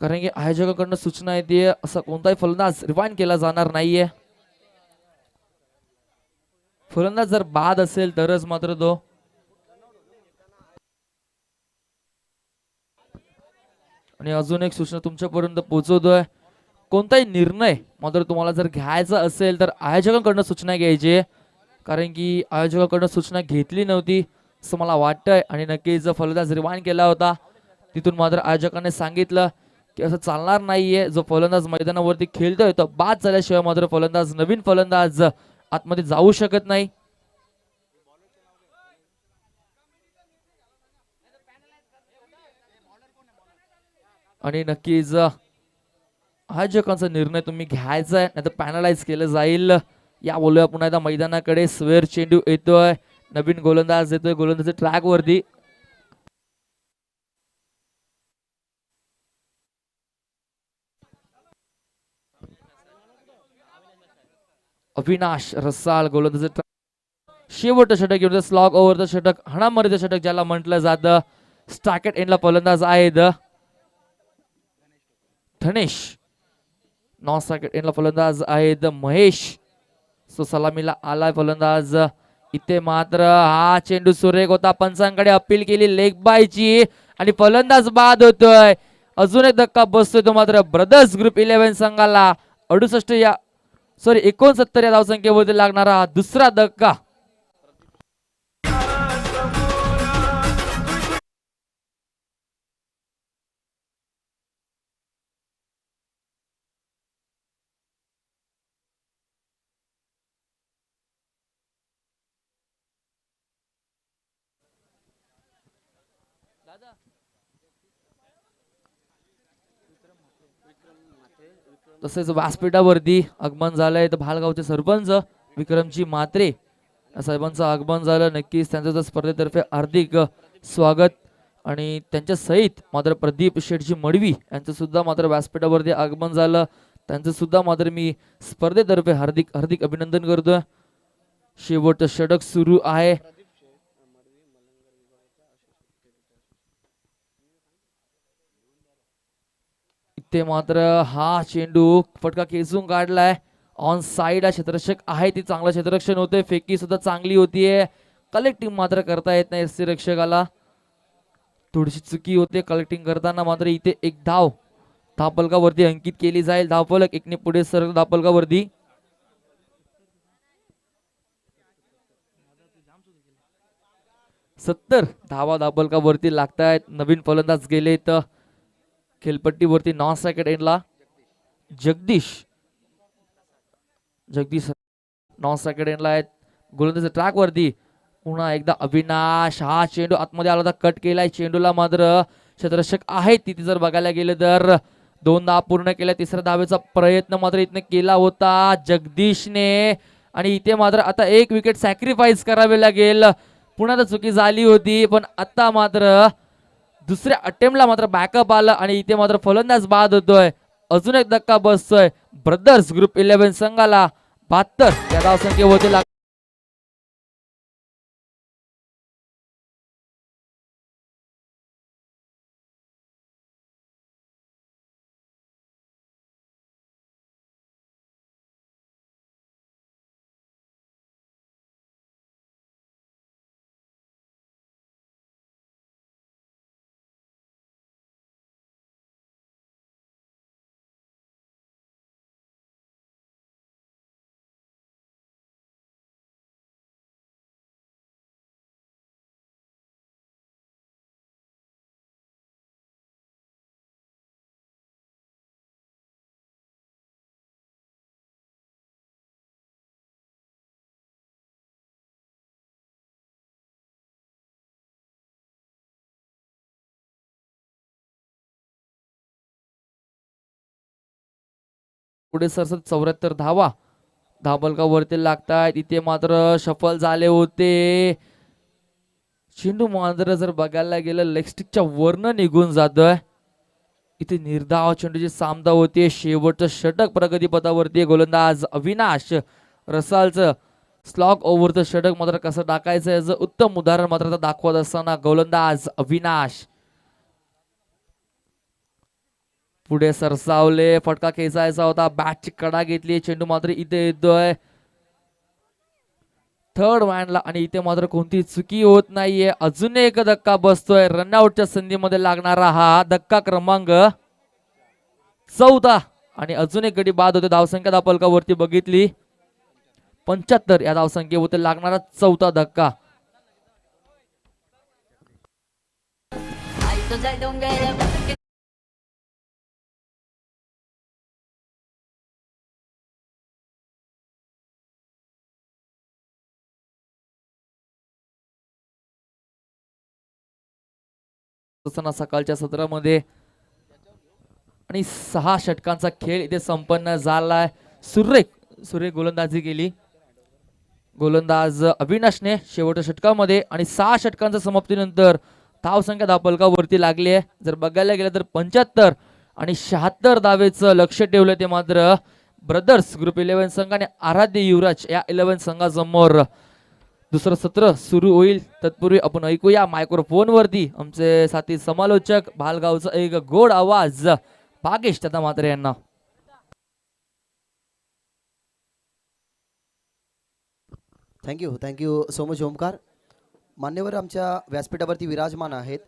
कारण की आयोजकांकडनं सूचना येते असा कोणताही फलंदाज रिवाइंड केला जाणार नाहीये. फलंदाज जर बाद असेल तरच मात्र तो. आणि अजून एक सूचना तुमच्यापर्यंत पोहोचवतोय, कोणताही निर्णय मात्र तुम्हाला जर घ्यायचा असेल तर आयोजकांकडनं सूचना घ्यायची, कारण की आयोजकांकडनं सूचना घेतली नव्हती असं मला वाटतंय. आणि नक्कीच फलंदाज रिवाइंड केला होता तिथून मात्र आयोजकांनी सांगितलं की असं चालणार नाहीये. जो फलंदाज मैदानावरती खेळतोय तो बाद झाल्याशिवाय मात्र फलंदाज नवीन फलंदाज आतमध्ये जाऊ शकत नाही. आणि नक्कीच आयोजकांचा निर्णय तुम्ही घ्यायचा आहे, नाही तर पॅनलाइज केलं जाईल. या बोलूया पुन्हा एकदा मैदानाकडे. स्वेअर चेंडू येतोय, नवीन गोलंदाज येतोय गोलंदाज ट्रॅक वरती. अविनाश रसाळ गोलंदाज. शेवटचं षटक येतं, स्लॉग ओव्हरचं षटक, हाणामारीचं षटक ज्याला म्हटलं जातं. स्टॅकेट एंडला फलंदाज आहेत धनेश. 9 स्टॅकेट एंडला फलंदाज आहेत महेश. सो सलामीला आलाय फलंदाज. इथे मात्र हा चेंडू सुरेख होता, पंचांकडे अपील केली लेग बायची आणि फलंदाज बाद होतोय. अजून एक धक्का बसतोय तो मात्र ब्रदर्स ग्रुप 11 संघाला. 69 या धावसंख्येवरती लागणारा हा दुसरा धक्का. तसेच व्यासपीठावरती आगमन झालंय तर भालगावचे सरपंच विक्रमजी म्हात्रे साहेबांचं आगमन झालं. नक्कीच त्यांचं स्पर्धेतर्फे हार्दिक स्वागत. आणि त्यांच्या सहित मात्र प्रदीप शेठजी मडवी यांचं सुद्धा मात्र व्यासपीठावरती आगमन झालं. त्यांचं सुद्धा मात्र मी स्पर्धेतर्फे हार्दिक हार्दिक अभिनंदन करतोय. शेवटचं षटक सुरू आहे. इथे मात्र हा चेंडू फटका खेचून काढलाय. ऑन साइड हा क्षेत्ररक्षक आहे, ती चांगलं क्षेत्ररक्षण होते. फेकी सुद्धा चांगली होतीये. कलेक्टिंग मात्र करता येत नाही रक्षकाला, थोडीशी चुकी होते कलेक्टिंग करताना. मात्र इथे एक धावफलकावरती अंकित केली जाईल. धावफलक 1 ने पुढे सरक धावफलकावरती. 70 धावा धाबलका वरती लागतायत. नवीन फलंदाज गेले तर खेळपट्टीवरती नॉन स्ट्रायकर एंडला जगदीश नॉन स्ट्रायकर एंडला आहेत. गोलंदाज ट्रॅक वरती पुन्हा एकदा अविनाश. हा चेंडू आतमध्ये आला होता, कट केलाय. चेंडूला मात्र क्षेत्ररक्षक आहेत तिथे जर बघायला गेलं तर 2 धावा पूर्ण केल्या. तिसऱ्या धावेचा प्रयत्न मात्र इथनं केला होता जगदीशने आणि इथे मात्र आता 1 विकेट सॅक्रिफाईस करावे लागेल. पुन्हा तर चुकी झाली होती पण आता मात्र दुसऱ्या अटेम्प्टला मात्र बॅकअप आलं आणि इथे मात्र फलंदाज बाद होतोय. अजून एक धक्का बसतोय ब्रदर्स ग्रुप 11 संघाला. 72 या धावसंख्येवरती पुढे सरसत 74 धावा धाबलका वरती लागतायत. इथे मात्र सफल झाले होते. चेंडू मात्र जर बघायला गेलं लेगस्टिकच्या वरनं निघून जातोय. इथे निर्धाव चेंडूची सामना होते. शेवटचं षटक प्रगतीपथावरती. गोलंदाज अविनाश रसालचं स्लॉग ओव्हरचं षटक मात्र कसं टाकायचं याचं उत्तम उदाहरण मात्र दाखवत असताना गोलंदाज अविनाश पुढे सरसावले. फटका खेचायचा होता, बॅटची कडा घेतली. चेंडू मात्र इथे येतोय थर्ड मॅनला आणि इथे मात्र कोणती चुकी होत नाहीये. अजून एक धक्का बसतोय. रनआउटच्या संधीमध्ये लागणारा हा धक्का क्रमांक 14 आणि अजून एक गडी बाद होते. धावसंख्या धापलकावरती बघितली 75 या धावसंख्येवरती लागणारा 4था धक्का. सकाळच्या सत्रामध्ये आणि 6 षटकांचा खेळ इथे संपन्न झालाय. सुरेख गोलंदाजी केली गोलंदाज अविनाशने शेवटच्या षटकामध्ये आणि 6 षटकांच्या समाप्तीनंतर धावसंख्या धापलकावरती लागली आहे. जर बघायला गेलं तर 75 आणि 76 धावेचं लक्ष ठेवलं ते मात्र ब्रदर्स ग्रुप 11 संघाने आराध्य युवराज या 11 संघासमोर. दुसरं सत्र सुरू होईल तत्पूर्वी आपण ऐकूया मायक्रोफोन वरती आमचे साथी समालोचक भालगावचा एक गोड आवाज भागेश दादा म्हात्रे यांना. Thank you so much Omkar. मान्यवर आमच्या व्यासपीठावरती विराजमान आहेत,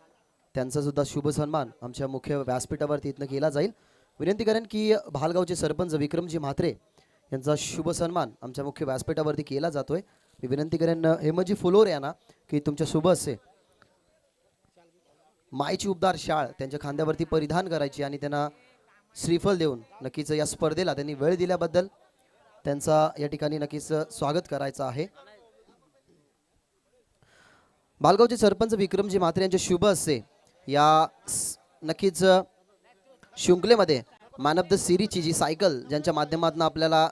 त्यांचा सुद्धा शुभ सन्मान आमच्या मुख्य व्यासपीठावरती इथनं केला जाईल. विनंती करेन की भालगावचे सरपंच विक्रमजी म्हात्रे यांचा शुभ सन्मान आमच्या मुख्य व्यासपीठावरती केला जातोय. मी विनंती करेन हेमजी फुलोर यांना की तुमच्या शुभ असे मायची उबदार शाळ त्यांच्या खांद्यावरती परिधान करायची आणि त्यांना श्रीफल देऊन नक्कीच या स्पर्धेला त्यांनी वेळ दिल्याबद्दल त्यांचा या ठिकाणी नक्कीच स्वागत करायचं आहे. भालगावचे सरपंच विक्रमजी म्हात्रे यांचे शुभ असे या नक्कीच शृंखलेमध्ये मॅन ऑफ द सिरीजची जी सायकल ज्यांच्या माध्यमातून आपल्याला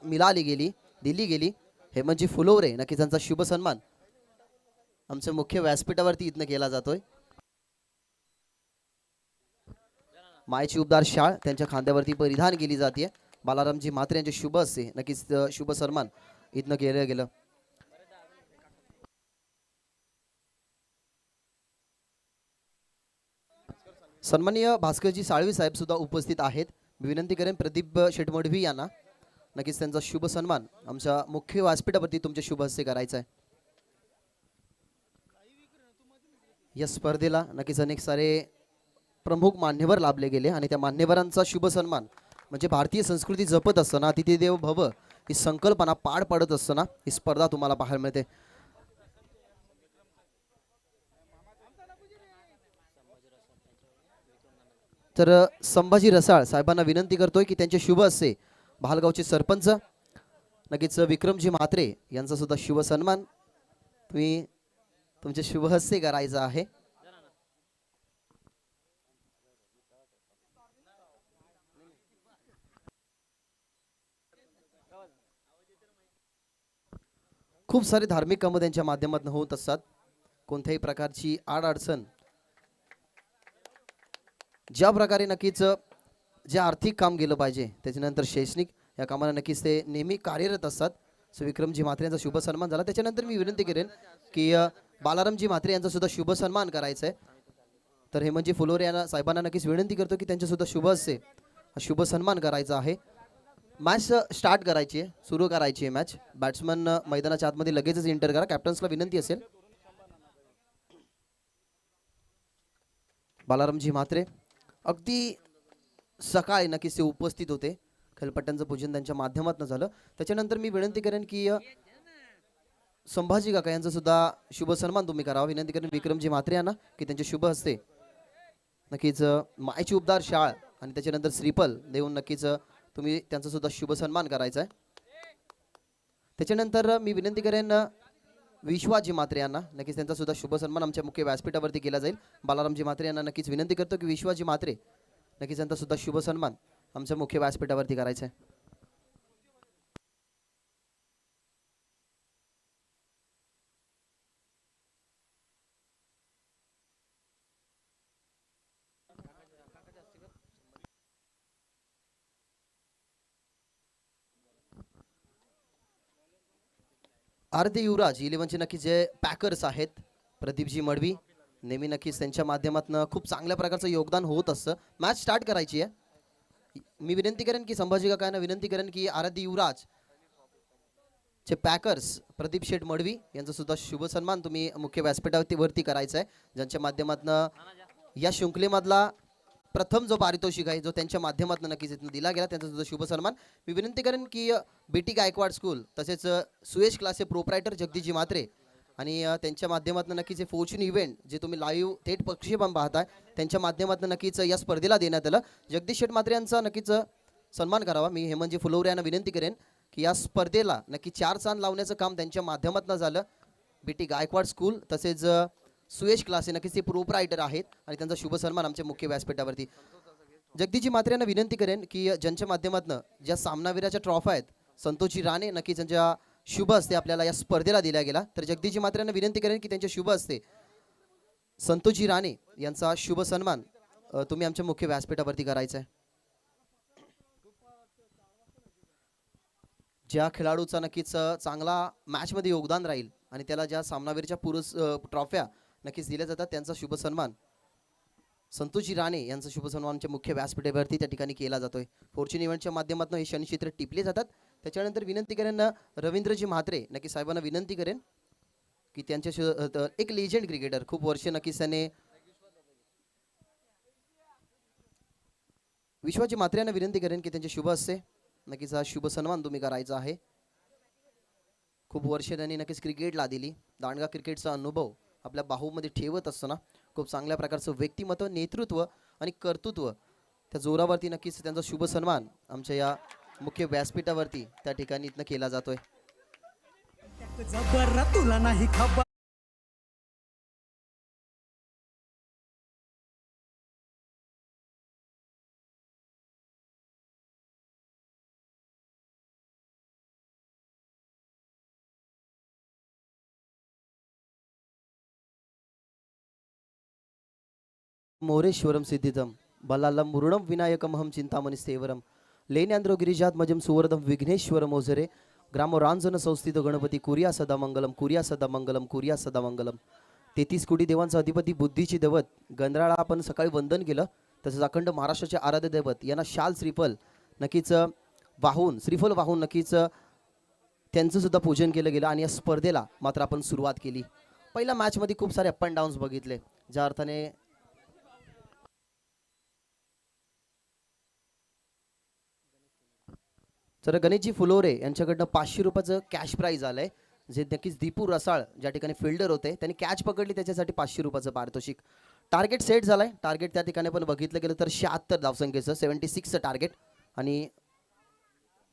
दिली गेली हेमंतजी फुलोरे नक्कीच त्यांचा शुभ सन्मान आमच्या मुख्य व्यासपीठावरती इथनं केला जातोय. मायची उबदार शाळ त्यांच्या खांद्यावरती परिधान केली जाते. बालारामजी म्हात्रे यांचे शुभ असे नक्कीच शुभ सन्मान इथनं केलं गेलं. सन्माननीय भास्करजी साळवी साहेब सुद्धा उपस्थित आहेत. मी विनंती करेन प्रदीप शेटमडवी यांना नक्कीच त्यांचा शुभ सन्मान आमच्या मुख्य व्यासपीठावरती तुमचे शुभ हस्ते करायचा आहे. या स्पर्धेला नक्कीच अनेक सारे प्रमुख मान्यवर लाभले गेले आणि त्या मान्यवरांचा शुभ सन्मान म्हणजे भारतीय संस्कृती जपत असताना अतिथी देव भव ही संकल्पना पार पाडत असताना ही स्पर्धा तुम्हाला पाहायला मिळते. तर संभाजी रसाळ साहेबांना विनंती करतोय की त्यांचे शुभ हस्ते भालगावचे सरपंच नक्कीच विक्रमजी म्हात्रे यांचा सुद्धा शुभ सन्मान तुम्ही तुमचे शुभ हस्ते करायचा आहे. खूप सारे धार्मिक कामं त्यांच्या माध्यमातून होत असतात. कोणत्याही प्रकारची अडचण ज्या प्रकारे नक्कीच जे आर्थिक काम गेलं पाहिजे त्याच्यानंतर शैक्षणिक या कामाला नक्कीच ते नेहमी कार्यरत असतात. सो विक्रमजी म्हात्रे यांचा शुभ सन्मान झाला. त्याच्यानंतर मी विनंती करेन की बालारामजी म्हात्रे यांचा सुद्धा शुभ सन्मान करायचा आहे. तर हेमंतजी फुलोरे यांना साहेबांना नक्कीच विनंती करतो की त्यांच्या सुद्धा शुभ हस्ते शुभ सन्मान करायचा आहे. मॅच स्टार्ट करायची आहे, सुरू करायची आहे मॅच. बॅट्समन मैदानाच्या आतमध्ये लगेचच एंटर करा. कॅप्टन्सला विनंती असेल. बालारामजी म्हात्रे अगदी सकाळी नक्कीच ते उपस्थित होते. खेळपट्ट्यांचं पूजन त्यांच्या माध्यमातून झालं. त्याच्यानंतर मी विनंती करेन की संभाजी काका यांचा सुद्धा शुभ सन्मान तुम्ही करावा. विनंती करेन विक्रमजी म्हात्रे यांना की त्यांचे शुभ हस्ते नक्कीच मायची उबदार शाळ आणि त्याच्यानंतर श्रीफल देऊन नक्कीच तुम्ही त्यांचा सुद्धा शुभ सन्मान करायचा आहे. त्याच्यानंतर मी विनंती करेन विश्वाजी म्हात्रे यांना नक्कीच त्यांचा सुद्धा शुभ सन्मान आमच्या मुख्य व्यासपीठावरती केला जाईल. बालारामजी म्हात्रे यांना नक्कीच विनंती करतो की विश्वाजी म्हात्रे नक्कीच त्यांचा सुद्धा शुभ सन्मान आमच्या मुख्य व्यासपीठावरती करायचा आहे. आरती युवराज 11चे नक्कीच जे पॅकर्स आहेत प्रदीपजी मडवी नेहमी नक्कीच त्यांच्या माध्यमातून खूप चांगल्या प्रकारचं योगदान होत असतं. मॅच स्टार्ट करायची आहे. मी विनंती करेन की संभाजी काकांना विनंती करेन की आरती युवराज चे पॅकर्स प्रदीप शेठ मडवी यांचा सुद्धा शुभ सन्मान तुम्ही मुख्य व्यासपीठावरती करायचा आहे. ज्यांच्या माध्यमातून या शृंखलेमधला प्रथम जो पारितोषिक आहे जो त्यांच्या माध्यमातून नक्कीच इथून दिला गेला त्यांचा सुद्धा शुभ सन्मान. मी विनंती करेन की बीटी गायकवाड स्कूल तसेच सुयश क्लासचे प्रोप्रायटर जगदीशजी म्हात्रे आणि त्यांच्या माध्यमातून नक्कीच हे फॉर्च्यून इव्हेंट जे तुम्ही लाईव्ह थेट प्रक्षेपण पाहताय त्यांच्या माध्यमातून नक्कीच या स्पर्धेला देण्यात आलं. जगदीश शेठ म्हात्रे यांचा नक्कीच सन्मान करावा. मी हेमंतजी फुलोरे यांना विनंती करेन की या स्पर्धेला नक्की 4 चांद लावण्याचं काम त्यांच्या माध्यमातून झालं. बीटी गायकवाड स्कूल तसेच सुयश क्लास हे नक्कीच ते प्रोप्रायटर आहेत आणि त्यांचा शुभ सन्मान आमच्या मुख्य व्यासपीठावरती. जगदीशजी म्हात्रे यांना विनंती करेन की ज्यांच्या माध्यमातून ज्या सामनावीराच्या ट्रॉफी आहेत संतोषजी राणे नक्कीच त्यांच्या शुभ हस्ते आपल्याला या स्पर्धेला दिला गेला. तर जगदीशजी म्हात्रे यांना विनंती करेन की त्यांच्या शुभ हस्ते संतोषजी राणे यांचा शुभ सन्मान तुम्ही आमच्या मुख्य व्यासपीठावरती करायचा आहे. ज्या खेळाडूचा नक्कीच चांगला मॅचमध्ये योगदान राहील आणि त्याला ज्या सामनावीरच्या ट्रॉफ्या नक्कीच दिल्या जातात त्यांचा शुभ सन्मान संतोषजी राणे यांचा शुभ सन्मान आमच्या मुख्य व्यासपीठावरती त्या ठिकाणी केला जातोय. फॉर्च्यून इव्हेंटच्या माध्यमातून हे क्षणचित्र टिपले जातात. त्याच्यानंतर विनंती करेन रवींद्रजी म्हात्रे नक्की साहेबांना विनंती करेन की त्यांच्या एक लेजंड क्रिकेटर खूप वर्ष नक्कीच त्याने विश्वाजी म्हात्रे यांना विनंती करेन की त्यांचे शुभ हस्ते नक्कीच हा शुभ सन्मान तुम्ही करायचा आहे. खूप वर्ष त्यांनी नक्कीच क्रिकेटला दिली. दांडगा क्रिकेटचा अनुभव आपल्या बाहूमध्ये ठेवत असताना खूप चांगल्या प्रकारचं व्यक्तिमत्व नेतृत्व आणि कर्तृत्व त्या जोरावरती नक्कीच त्यांचा शुभ सन्मान आमच्या या मुख्य व्यासपीठावरती त्या ठिकाणी इथनं केला जातोय. तुला नाही खबर मोरेश्वरम सिद्धिदम बलालम मुरुणम विनायकमहम चिंतामणि सेवरम लेन्यांद्रो गिरिजात्मजम सुवर्धम विघ्नेश्वर मोझरे ग्रामरांजन संस्थित गणपती कुर्या सदा मंगलम कुर्या सदा मंगलम कुर्या सदा मंगलम. 33 कोटी देवांचा अधिपती बुद्धीची दैवत गंधराळा आपण सकाळी वंदन केलं. तसंच अखंड महाराष्ट्राचे आराध्य दैवत यांना शाल श्रीफल नक्कीच वाहून श्रीफल वाहून नक्कीच त्यांचं सुद्धा पूजन केलं गेलं आणि या स्पर्धेला मात्र आपण सुरुवात केली. पहिल्या मॅचमध्ये खूप सारे अप अँड डाऊन्स बघितले ज्या अर्थाने तर गणेशजी फुलोरे यांच्याकडनं 500 रुपयाचं कॅश प्राईज आलंय जे नक्कीच दीपू रसाळ ज्या ठिकाणी फिल्डर होते त्यांनी कॅच पकडली त्याच्यासाठी 500 रुपयाचं पारितोषिक. टार्गेट सेट झालाय. टार्गेट त्या ठिकाणी पण बघितलं गेलं तर 76 धावसंख्येचं 76चं टार्गेट आणि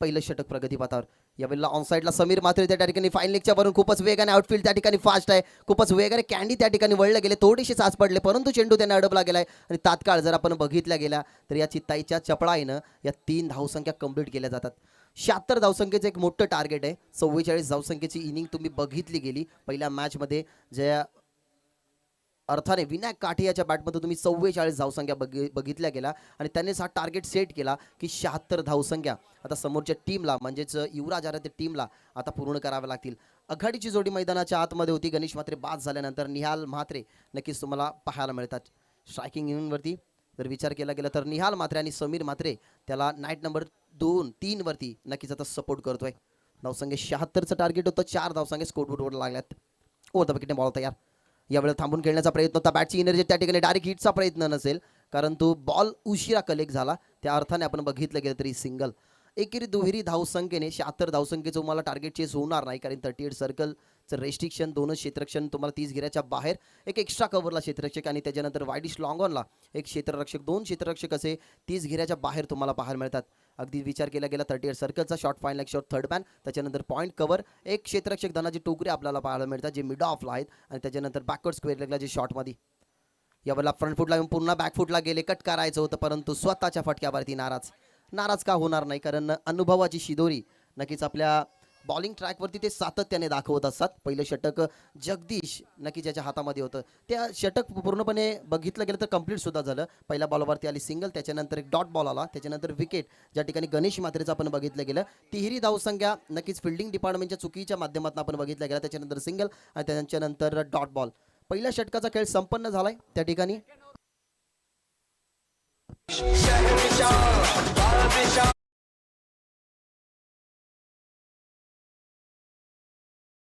पहिलं षटक प्रगतीपथावर. यावेळेला ऑनसाईडला समीर मात्रे त्या ठिकाणी फाईन लेगच्या वरून खूपच वेगाने आउटफील्ड त्या ठिकाणी फास्ट आहे. खूपच वेगाने कॅन्डी त्या ठिकाणी वळले गेले, थोडेसे साच पडले परंतु चेंडू त्याने अडवला गेलाय आणि तात्काळ जर आपण बघितल्या गेला तर या चित्ताईच्या चपळाईनं या 3 धावसंख्या कंप्लीट केल्या जातात. 76 धावसंख्येचं एक मोठं टार्गेट आहे. 44 धावसंख्येची इनिंग तुम्ही बघितली गेली पहिल्या मॅचमध्ये, ज्या अर्थाने विनायक काठियाच्या बॅटमध्ये तुम्ही 44 धावसंख्या बघितल्या गेला आणि त्यांनीच हा टार्गेट सेट केला की 76 धावसंख्या आता समोरच्या टीमला म्हणजेच युवराज आराध्य टीमला आता पूर्ण कराव्या लागतील. आघाडीची जोडी मैदानाच्या आतमध्ये होती. गणेश म्हात्रे बाद झाल्यानंतर निहाल म्हात्रे नक्कीच तुम्हाला पाहायला मिळतात. स्ट्रायकिंग इनिंगवरती जर विचार केला गेला तर निहाल म्हात्रे आणि समीर म्हात्रे त्याला नाईट नंबर 2-3 वरती नक्कीच आता सपोर्ट करतोय. धावसंख्या 76चं टार्गेट होतं. 4 धावसंख्या स्कोरबोर्डवर लागल्यात. ओव्हर द विकेटने बॉल तयार. यावेळेला थांबून खेळण्याचा प्रयत्न होता. बॅटची एनर्जी त्या ठिकाणी डायरेक्ट हिटचा प्रयत्न नसेल कारण तो बॉल उशिरा कलेक्ट झाला. त्या अर्थाने आपण बघितलं गेलं तरी सिंगल. एकेरी दुहेरी धावसंख्येने 76 धावसंख्येचं तुम्हाला टार्गेट चेस होणार नाही कारण 38 सर्कलचं रेस्ट्रिक्शन, 2 क्षेत्ररक्षण तुम्हाला 30 घेऱ्याच्या बाहेर, एक एक्स्ट्रा कव्हरला क्षेत्ररक्षक आणि त्याच्यानंतर वाईडिश लॉंग ऑनला एक क्षेत्ररक्षक, 2 क्षेत्ररक्षक असे 30 घेऱ्याच्या बाहेर तुम्हाला पाहायला मिळतात. अगदी विचार केला गेला 38 सर्कलचा short fine like short third man, त्याच्यानंतर पॉईंट कव्हर, एक क्षेत्ररक्षक धनाजी टोकरे आपल्याला पाहायला मिळतात जे मिड ऑफला आहेत आणि त्याच्यानंतर बॅकवर्ड स्क्वेअर लेगला जे शॉर्टमध्ये. यावेळेला फ्रंट फुटला येऊन पुन्हा बॅक फुटला गेले, कट करायचं होतं परंतु स्वतःच्या फटक्यावरती नाराज का होणार नाही कारण अनुभवाची शिदोरी नक्कीच आपल्या बॉलिंग ट्रॅकवरती ते सातत्याने दाखवत असतात. पहिलं षटक जगदीश नक्कीच ज्याच्या हातामध्ये होतं त्या षटक पूर्णपणे बघितलं गेलं तर कंप्लीट सुद्धा झालं. पहिल्या बॉलवरती आली सिंगल, त्याच्यानंतर एक डॉट बॉल आला, त्याच्यानंतर विकेट ज्या ठिकाणी गणेश म्हात्रेचं आपण बघितलं गेलं. तिहेरी धावसंख्या नक्कीच फिल्डिंग डिपार्टमेंटच्या चुकीच्या माध्यमातून आपण बघितलं गेलं, त्याच्यानंतर सिंगल आणि त्याच्यानंतर डॉट बॉल. पहिल्या षटकाचा खेळ संपन्न झालाय. त्या ठिकाणी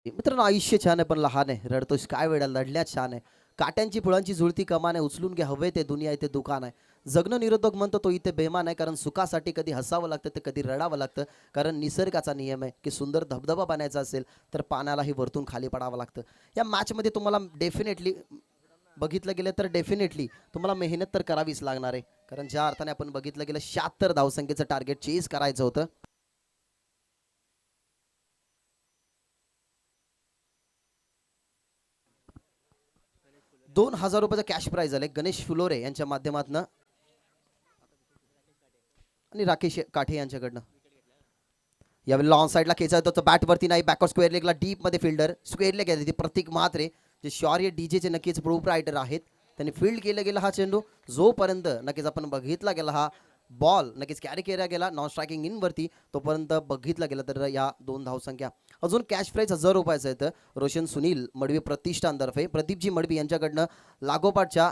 मित्रांनो आयुष्य छान आहे पण लहान आहे, रडतोस काय वेळा लढल्यात छान आहे. काट्यांची फुलांची जुळती कमान आहे, उचलून घे हवे ते दुनिया इथे दुकान आहे. जगणं निरोधक म्हणतो तो इथे बेमान आहे कारण सुखासाठी कधी हसावं लागतं तर कधी रडावं लागतं कारण निसर्गाचा नियम आहे की सुंदर धबधबा बनायचा असेल तर पाण्यालाही वरतून खाली पडावं लागतं. या मॅचमध्ये तुम्हाला डेफिनेटली बघितलं गेलं तर डेफिनेटली तुम्हाला मेहनत तर करावीच लागणार आहे कारण ज्या अर्थाने आपण बघितलं गेलं 76 धावसंख्येचं टार्गेट चेस करायचं होतं. ₹2000 कॅश प्राइज आले गणेश फुलोरे यांच्या माध्यमातून आणि राकेश काठे यांच्याकडनं. यावेळी लॉंग साईडला खेचा येतो बॅटवरती नाही, बॅकवर्ड स्क्वेअर लेगला डीप मध्ये फिल्डर स्क्वेअर लेग आहे प्रतीक म्हात्रे जे शौर्य डीजेचे नक्कीच प्रोप्रायटर आहेत. त्यांनी फील्ड केला गेला हा चेंडू जोपर्यंत नक्कीच आपण बघितला गेला हा बॉल नक्कीच कॅरी केला गेला नॉन स्ट्रायकिंग इन वरती तोपर्यंत बघितला गेला तर या 2 धावसंख्या. अजून कॅश प्राइज ₹1000 आहेत. रोशन सुनील मडवी प्रतिष्ठानतर्फे प्रदीपजी मडवी यांच्याकडनं लागोपाठच्या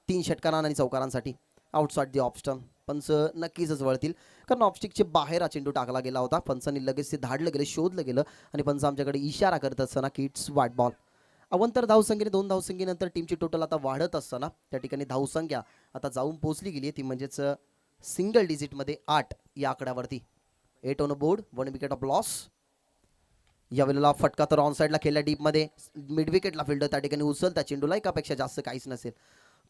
3 षटकारां आणि चौकारांसाठी आउटसाइड दी ऑप्शन पंच नक्कीच वळतील कारण ऑफस्टिकचे बाहेर हा चेंडू टाकला गेला होता. पंचांनी लगेच ते धाडलं गेलं, शोधलं गेलं आणि पंच आमच्याकडे इशारा करत असताना किट्स वाईट बॉल. अवंतर धावसंख्येने 2 धावसंख्येनंतर टीमची टोटल आता वाढत असताना त्या ठिकाणी धावसंख्या आता जाऊन पोहोचली गेली ती म्हणजेच सिंगल डिजिटमध्ये 8 या आकड्यावरती. 8 on board, 1 wicket of loss. यावेळेला फटका तर ऑन साईडला खेळला डीपमध्ये, मिड विकेटला फिल्डर त्या ठिकाणी उचलता चेंडूला एकापेक्षा जास्त काहीच नसेल.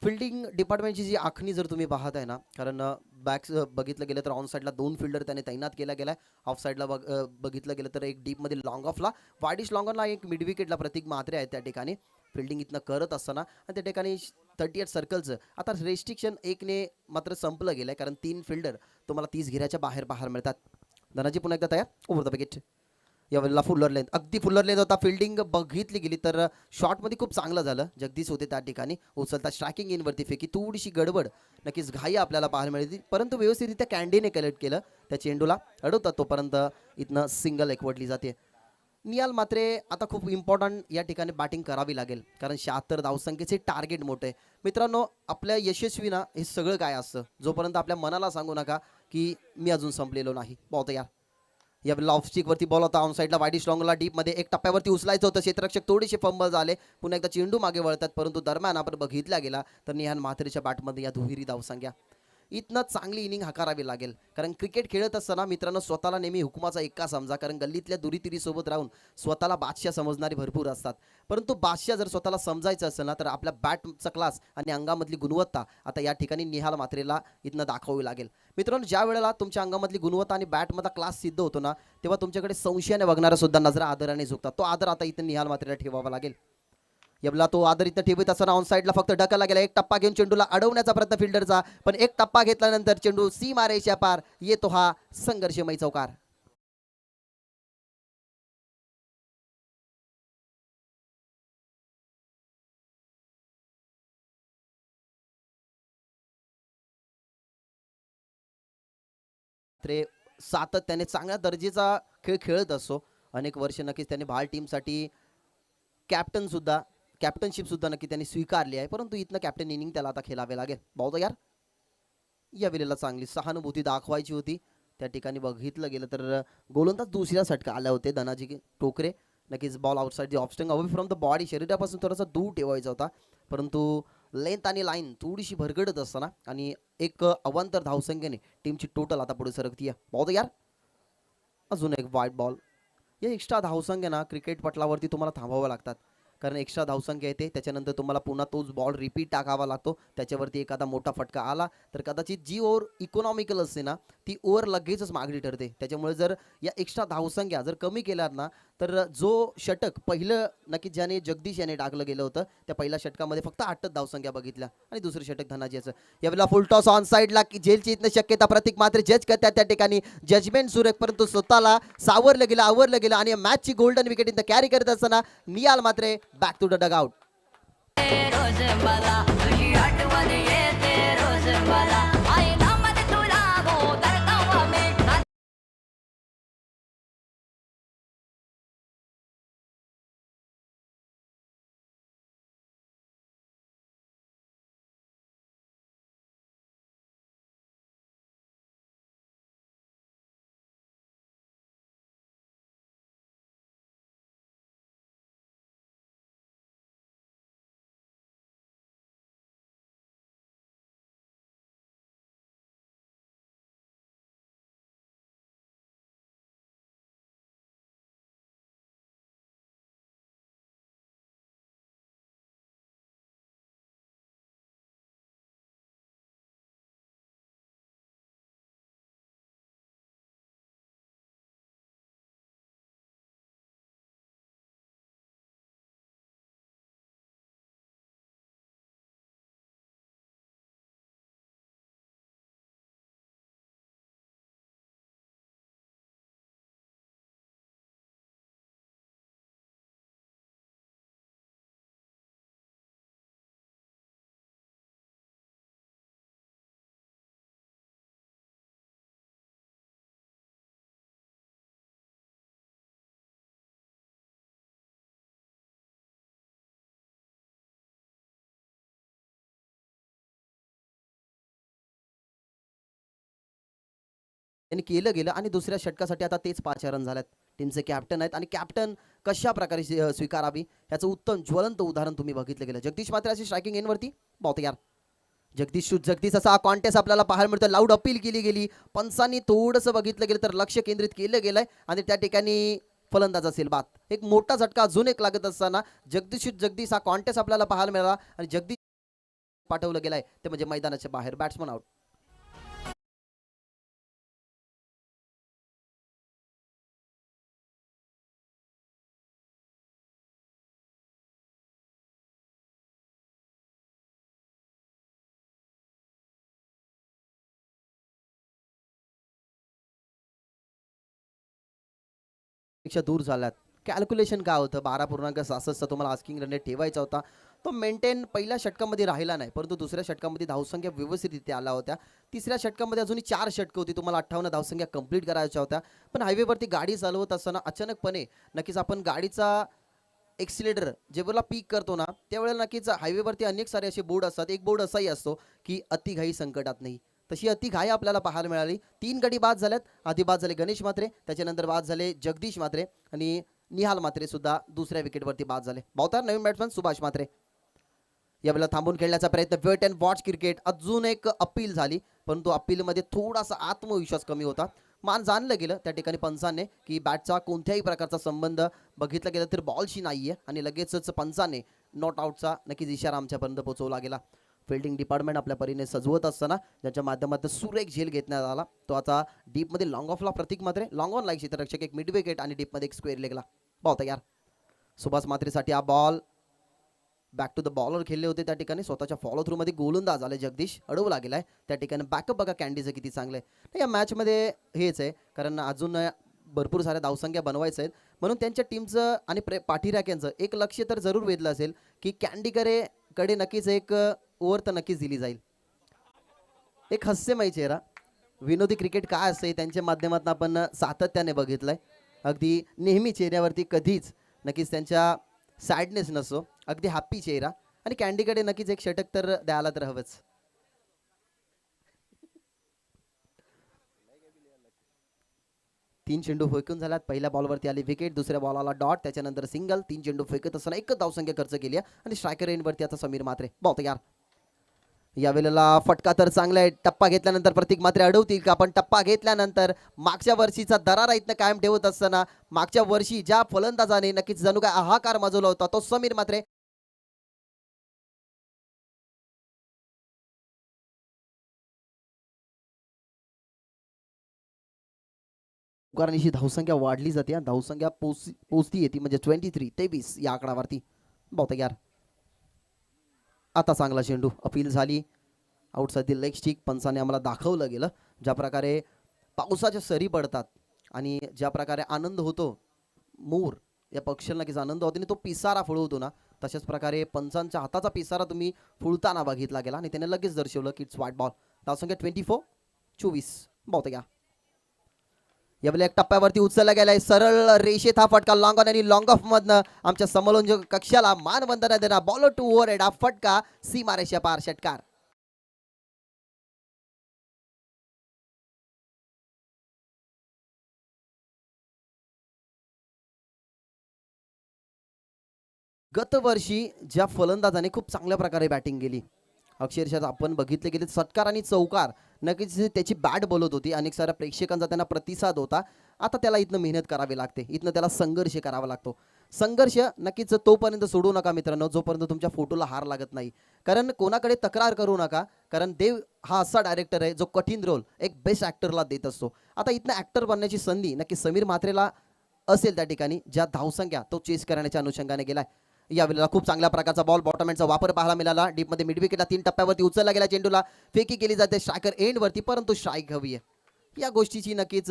फिल्डिंग डिपार्टमेंटची जी आखणी जर तुम्ही पाहताय ना कारण बॅक्स बघितलं गेलं तर ऑन साईडला 2 फिल्डर त्याने तैनात केला गेला आहे. ऑफ साईडला बघितलं गेलं तर एक डीपमध्ये लॉंग ऑफला वाईडिश लॉंग ऑनला एक मिड विकेटला प्रतीक म्हात्रे आहे त्या ठिकाणी फिल्डिंग इथनं करत असताना आणि त्या ठिकाणी 38 सर्कलचं आता रेस्ट्रिक्शन 1ने मात्र संपलं गेलं आहे कारण 3 फिल्डर तुम्हाला 30 घेऱ्याच्या बाहेर मिळतात. धनाजी पुन्हा एकदा तयार. Over the wicket. यावेळेला फुल्लर लेंथ अगदी फुल्लर लेंथ होता. फिल्डिंग बघितली गेली तर शॉटमध्ये खूप चांगलं झालं. जगदीश होते त्या ठिकाणी उचलता स्ट्रायकिंग इनवरती फेकी थोडीशी गडबड नक्कीच घाई आपल्याला पाहायला मिळते परंतु व्यवस्थितरित्या कॅन्डीने कलेक्ट केलं त्या चेंडूला अडवतात तोपर्यंत इथनं सिंगल एकवटली जाते. निहाल मात्रे आता खूप इम्पॉर्टंट या ठिकाणी बॅटिंग करावी लागेल कारण 76 धावसंख्येचे टार्गेट मोठे. मित्रांनो आपल्या यशस्वीना हे सगळं काय असतं जोपर्यंत आपल्या मनाला सांगू नका की मी अजून संपलेलो नाही. बहुत यार यावेळेला ऑफस्टिक वरती बॉल होता ऑन साईडला वाईडिश लॉंगला डीपमध्ये एक टप्प्यावरती उचलायचं होतं. क्षेत्ररक्षक थोडेसे फंबल झाले, पुन्हा एकदा चेंडू मागे वळतात परंतु दरम्यान आपण बघितला गेला तर निहाल म्हात्रेच्या बॅटमध्ये या दुहेरी धावसंख्या इथनं चांगली इनिंग हाकारावी लागेल. कारण क्रिकेट खेळत असताना मित्रांनो स्वतःला नेहमी हुकुमाचा एक्का समजा, कारण गल्लीतल्या दुरीतिरीसोबत राहून स्वतःला बादशाह समजणारे भरपूर असतात. परंतु बादशाह जर स्वतःला समजायचं असेल ना तर आपल्या बॅटचा क्लास आणि अंगामधली गुणवत्ता आता या ठिकाणी निहाल मात्रेला इथनं दाखवावी लागेल. मित्रांनो ज्या वेळेला तुमच्या अंगामधली गुणवत्ता आणि बॅटमधला क्लास सिद्ध होतो ना तेव्हा तुमच्याकडे संशयाने बघणारा सुद्धा नजरा आदराने झुकतात. तो आदर आता इथं निहाल मात्रेला ठेवावा लागेल. याला तो आदर इथं ठेवत असताना ऑन साईडला फक्त ढकलला गेला. एक टप्पा घेऊन चेंडूला अडवण्याचा प्रयत्न फिल्डरचा, पण एक टप्पा घेतल्यानंतर चेंडू सीमारेषा पार येतो हा संघर्षमय चौकार. सातत्याने चांगल्या दर्जाचा खेळ खेळत असतो. अनेक वर्ष नक्कीच त्याने भाल टीमसाठी कॅप्टनशिप सुद्धा नक्की त्यांनी स्वीकारली आहे. परंतु इथनं कॅप्टन इनिंग त्याला आता खेळावे लागेल. बहुधा यार या वेळेला चांगली सहानुभूती दाखवायची होती. त्या ठिकाणी बघितलं गेलं तर गोलंदाज दुसऱ्या षटका आल्या होते धनाजी टोकरे. नक्कीच ball outside the off stump away from the body, शरीरापासून थोडासा दूर ठेवायचा होता. परंतु लेंथ आणि लाईन थोडीशी भरगडत असताना आणि एक अवांतर धावसंख्येने टीमची टोटल आता पुढे सरकती आहे. बहुधा यार अजून एक वाईट बॉल. या एक्स्ट्रा धावसंख्या ना क्रिकेट पटलावरती तुम्हाला थांबावं लागतात, कारण एक्स्ट्रा धावसंख्या येते त्याच्यानंतर तुम्हाला पुन्हा तोच बॉल रिपीट टाकावा लागतो. त्याच्यावरती एखादा मोठा फटका आला तर कदाचित जी ओव्हर इकॉनॉमिकल असते ना ती ओव्हर लगेचच मागणी ठरते. त्याच्यामुळे जर या एक्स्ट्रा धावसंख्या जर कमी केल्यात ना तर जो षटक पहिलं नक्की ज्याने जगदीश याने टाकलं गेलं होतं त्या पहिल्या षटकामध्ये फक्त 8च धावसंख्या बघितल्या आणि दुसरं षटक धनाजीचं. यावेळेला फुल टॉस ऑन साईडला की जेलची इथनं शक्यता प्रतीक मात्र जज करतात त्या ठिकाणी जजमेंट सुरेख, परंतु स्वतःला सावरलं गेलं आवरलं गेलं आणि मॅचची गोल्डन विकेट इथं कॅरी करत असताना Nihal Mhatre back to the dugout. त्यांनी केलं गेलं आणि दुसऱ्या षटकासाठी आता तेच 5 रन झाल्यात. टीमचे कॅप्टन आहेत आणि कॅप्टन कशा प्रकारे स्वीकारावी याचं उत्तम ज्वलंत उदाहरण तुम्ही बघितलं गेलं. जगदीश मात्र अशी स्ट्रायकिंग एनवरती बहुत यार जगदीश असा कॉन्टेस्ट आपल्याला पाहायला मिळतो. लाऊड अपील केली गेली, पंचांनी थोडंसं बघितलं गेलं तर लक्ष केंद्रित केलं गेलंय आणि त्या ठिकाणी फलंदाज असेल बाद. एक मोठा झटका अजून एक लागत असताना जगदीश हा कॉन्टेस्ट आपल्याला पाहायला मिळाला आणि जगदीश पाठवलं गेलाय ते म्हणजे मैदानाच्या बाहेर. Batsman out. पेक्षा दूर झाल्यात. कॅल्क्युलेशन काय होतं 12.66 तुम्हाला आस्किंग रन रेट ठेवायचा होता, तो मेंटेन पहिल्या षटकामध्ये राहिला नाही, परंतु दुसऱ्या षटकामध्ये धावसंख्या व्यवस्थितरित्या आल्या होत्या. तिसऱ्या षटकामध्ये अजूनही 4 षटकं होती, तुम्हाला 58 धावसंख्या कंप्लीट करायच्या होत्या. पण हायवेवरती गाडी चालवत असताना अचानकपणे नक्कीच आपण गाडीचा एक्सिलेटर जेव्हा पीक करतो ना त्यावेळेला नक्कीच हायवेवरती अनेक सारे असे बोर्ड असतात. एक बोर्ड असाही असतो की अतिघाई संकटात नाही, तशी अतिघाई आपल्याला पाहायला मिळाली. 3 गडी बाद झाल्यात. आधी बाद झाले गणेश मात्रे, त्याच्यानंतर बाद झाले जगदीश मात्रे आणि निहाल मात्रे सुद्धा दुसऱ्या विकेटवरती बाद झाले. बहुतांश नवीन बॅट्समन सुभाष मात्रे. यावेळेला थांबून खेळण्याचा प्रयत्न, वेट अँड वॉच क्रिकेट. अजून एक अपील झाली, परंतु अपीलमध्ये थोडासा आत्मविश्वास कमी होता. मान जाणलं गेलं त्या ठिकाणी पंचाने की बॅटचा कोणत्याही प्रकारचा संबंध बघितला गेला तर बॉलशी नाहीये आणि लगेचच पंचाने नॉट आउटचा नक्कीच इशारा आमच्यापर्यंत पोहोचवला गेला. फिल्डिंग डिपार्टमेंट आपल्या परीने सजवत असताना ज्याच्या माध्यमातून सुरेख झेल घेण्यात आला तो आता डीपमध्ये लॉंग ऑफला Pratik Mhatre, long on like क्षेत्ररक्षक, एक मिड विकेट आणि डीपमध्ये एक स्क्वेअर लेगला बॉल तयार. सुभाष मात्रेसाठी हा ball back to the bowler खेळले होते त्या ठिकाणी. स्वतःच्या फॉलो थ्रू मध्ये गोलंदाज आले जगदीश, अडवला गेलाय त्या ठिकाणी. बॅकअप बघा कॅन्डीचं किती चांगलं आहे. या मॅचमध्ये हेच आहे, कारण अजून भरपूर साऱ्या धावसंख्या बनवायचं आहेत, म्हणून त्यांच्या टीमचं आणि पाठीराख्यांचं एक लक्ष तर जरूर वेधलं असेल की कॅन्डीकडे नक्कीच एक ओव्हर तर नक्कीच दिली जाईल. एक हास्यमय चेहरा, विनोदी क्रिकेट काय असते त्यांच्या माध्यमातून आपण सातत्याने बघितलंय. अगदी नेहमी चेहऱ्यावरती कधीच नक्कीच त्यांच्या सॅडनेस नसो, अगदी हॅप्पी चेहरा. आणि कॅन्डीकडे नक्कीच एक षटक तर द्यायला तर हवंच. तीन चेंडू फेकून झाल्यात. पहिल्या बॉलवरती आली विकेट, दुसऱ्या बॉलला डॉट, त्याच्यानंतर सिंगल. 3 चेंडू फेकत असताना एकच धावसंख्या खर्च केली आणि स्ट्रायकर एंडवरती आता समीर मात्रे बॉल तयार. यावेळेला फटका तर चांगला आहे. टप्पा घेतल्यानंतर प्रतीक मात्रे अडवतील का? पण टप्पा घेतल्यानंतर मागच्या वर्षीचा दरारा इथनं कायम ठेवत असताना मागच्या वर्षी ज्या फलंदाजाने नक्कीच जणू काय हाहाकार माजवला होता तो समीर मात्रे. उगारनीशी धावसंख्या वाढली जाते. धावसंख्या पोचती येते म्हणजे 23 या आकडावरती बॉल तयार. आता चांगला चेंडू, अपील झाली. Outside leg stick. पंचाने आम्हाला दाखवलं गेलं ज्या प्रकारे पावसाच्या सरी पडतात आणि ज्या प्रकारे आनंद होतो मोर या पक्षाला नक्कीच आनंद होतो आणि तो पिसारा फुलवतो ना, तशाच प्रकारे पंचांच्या हाताचा पिसारा तुम्ही फुलताना बघितला गेला आणि त्याने लगेच दर्शवलं की इट्स वाईट बॉल. धावसंख्या 24 बॉल तयार. यावेळेला एक टप्प्यावरती उचलला गेलाय सरळ रेषेत हा फटका लॉंग ऑन आणि लॉंग ऑफ मधनं आमच्या समलोंजक कक्षाला मानवंदना देणार. बॉलर टू ओव्हर हेड हा फटका सीमारेषा पार षटकार. गतवर्षी ज्या फलंदाजाने खूप चांगल्या प्रकारे बॅटिंग केली, अक्षरशः आपण बघितले गेले षटकार आणि चौकार नक्कीच त्याची बॅट बोलत होती. अनेक साऱ्या प्रेक्षकांचा त्यांना प्रतिसाद होता. आता त्याला इथनं मेहनत करावी लागते, इथनं त्याला संघर्ष करावा लागतो. संघर्ष नक्कीच तोपर्यंत सोडू नका मित्रांनो जोपर्यंत तुमच्या फोटोला हार लागत नाही. कारण कोणाकडे तक्रार करू नका, कारण देव हा असा डायरेक्टर आहे जो कठीण रोल एक बेस्ट ॲक्टरला देत असतो. आता इथनं ॲक्टर बनण्याची संधी नक्की समीर मात्रेला असेल त्या ठिकाणी, ज्या धावसंख्या तो चेस करण्याच्या अनुषंगाने गेलाय. यावेळेला खूप चांगल्या प्रकारचा बॉल बॉटमॅनचा वापर पाहायला मिळाला. डीपमध्ये मिड विकेटला 3 टप्प्यावरती उचलला गेला. चेंडूला फेकी केली जाते स्ट्रायकर एंडवरती, परंतु स्ट्राईक हवी आहे. या गोष्टीची नक्कीच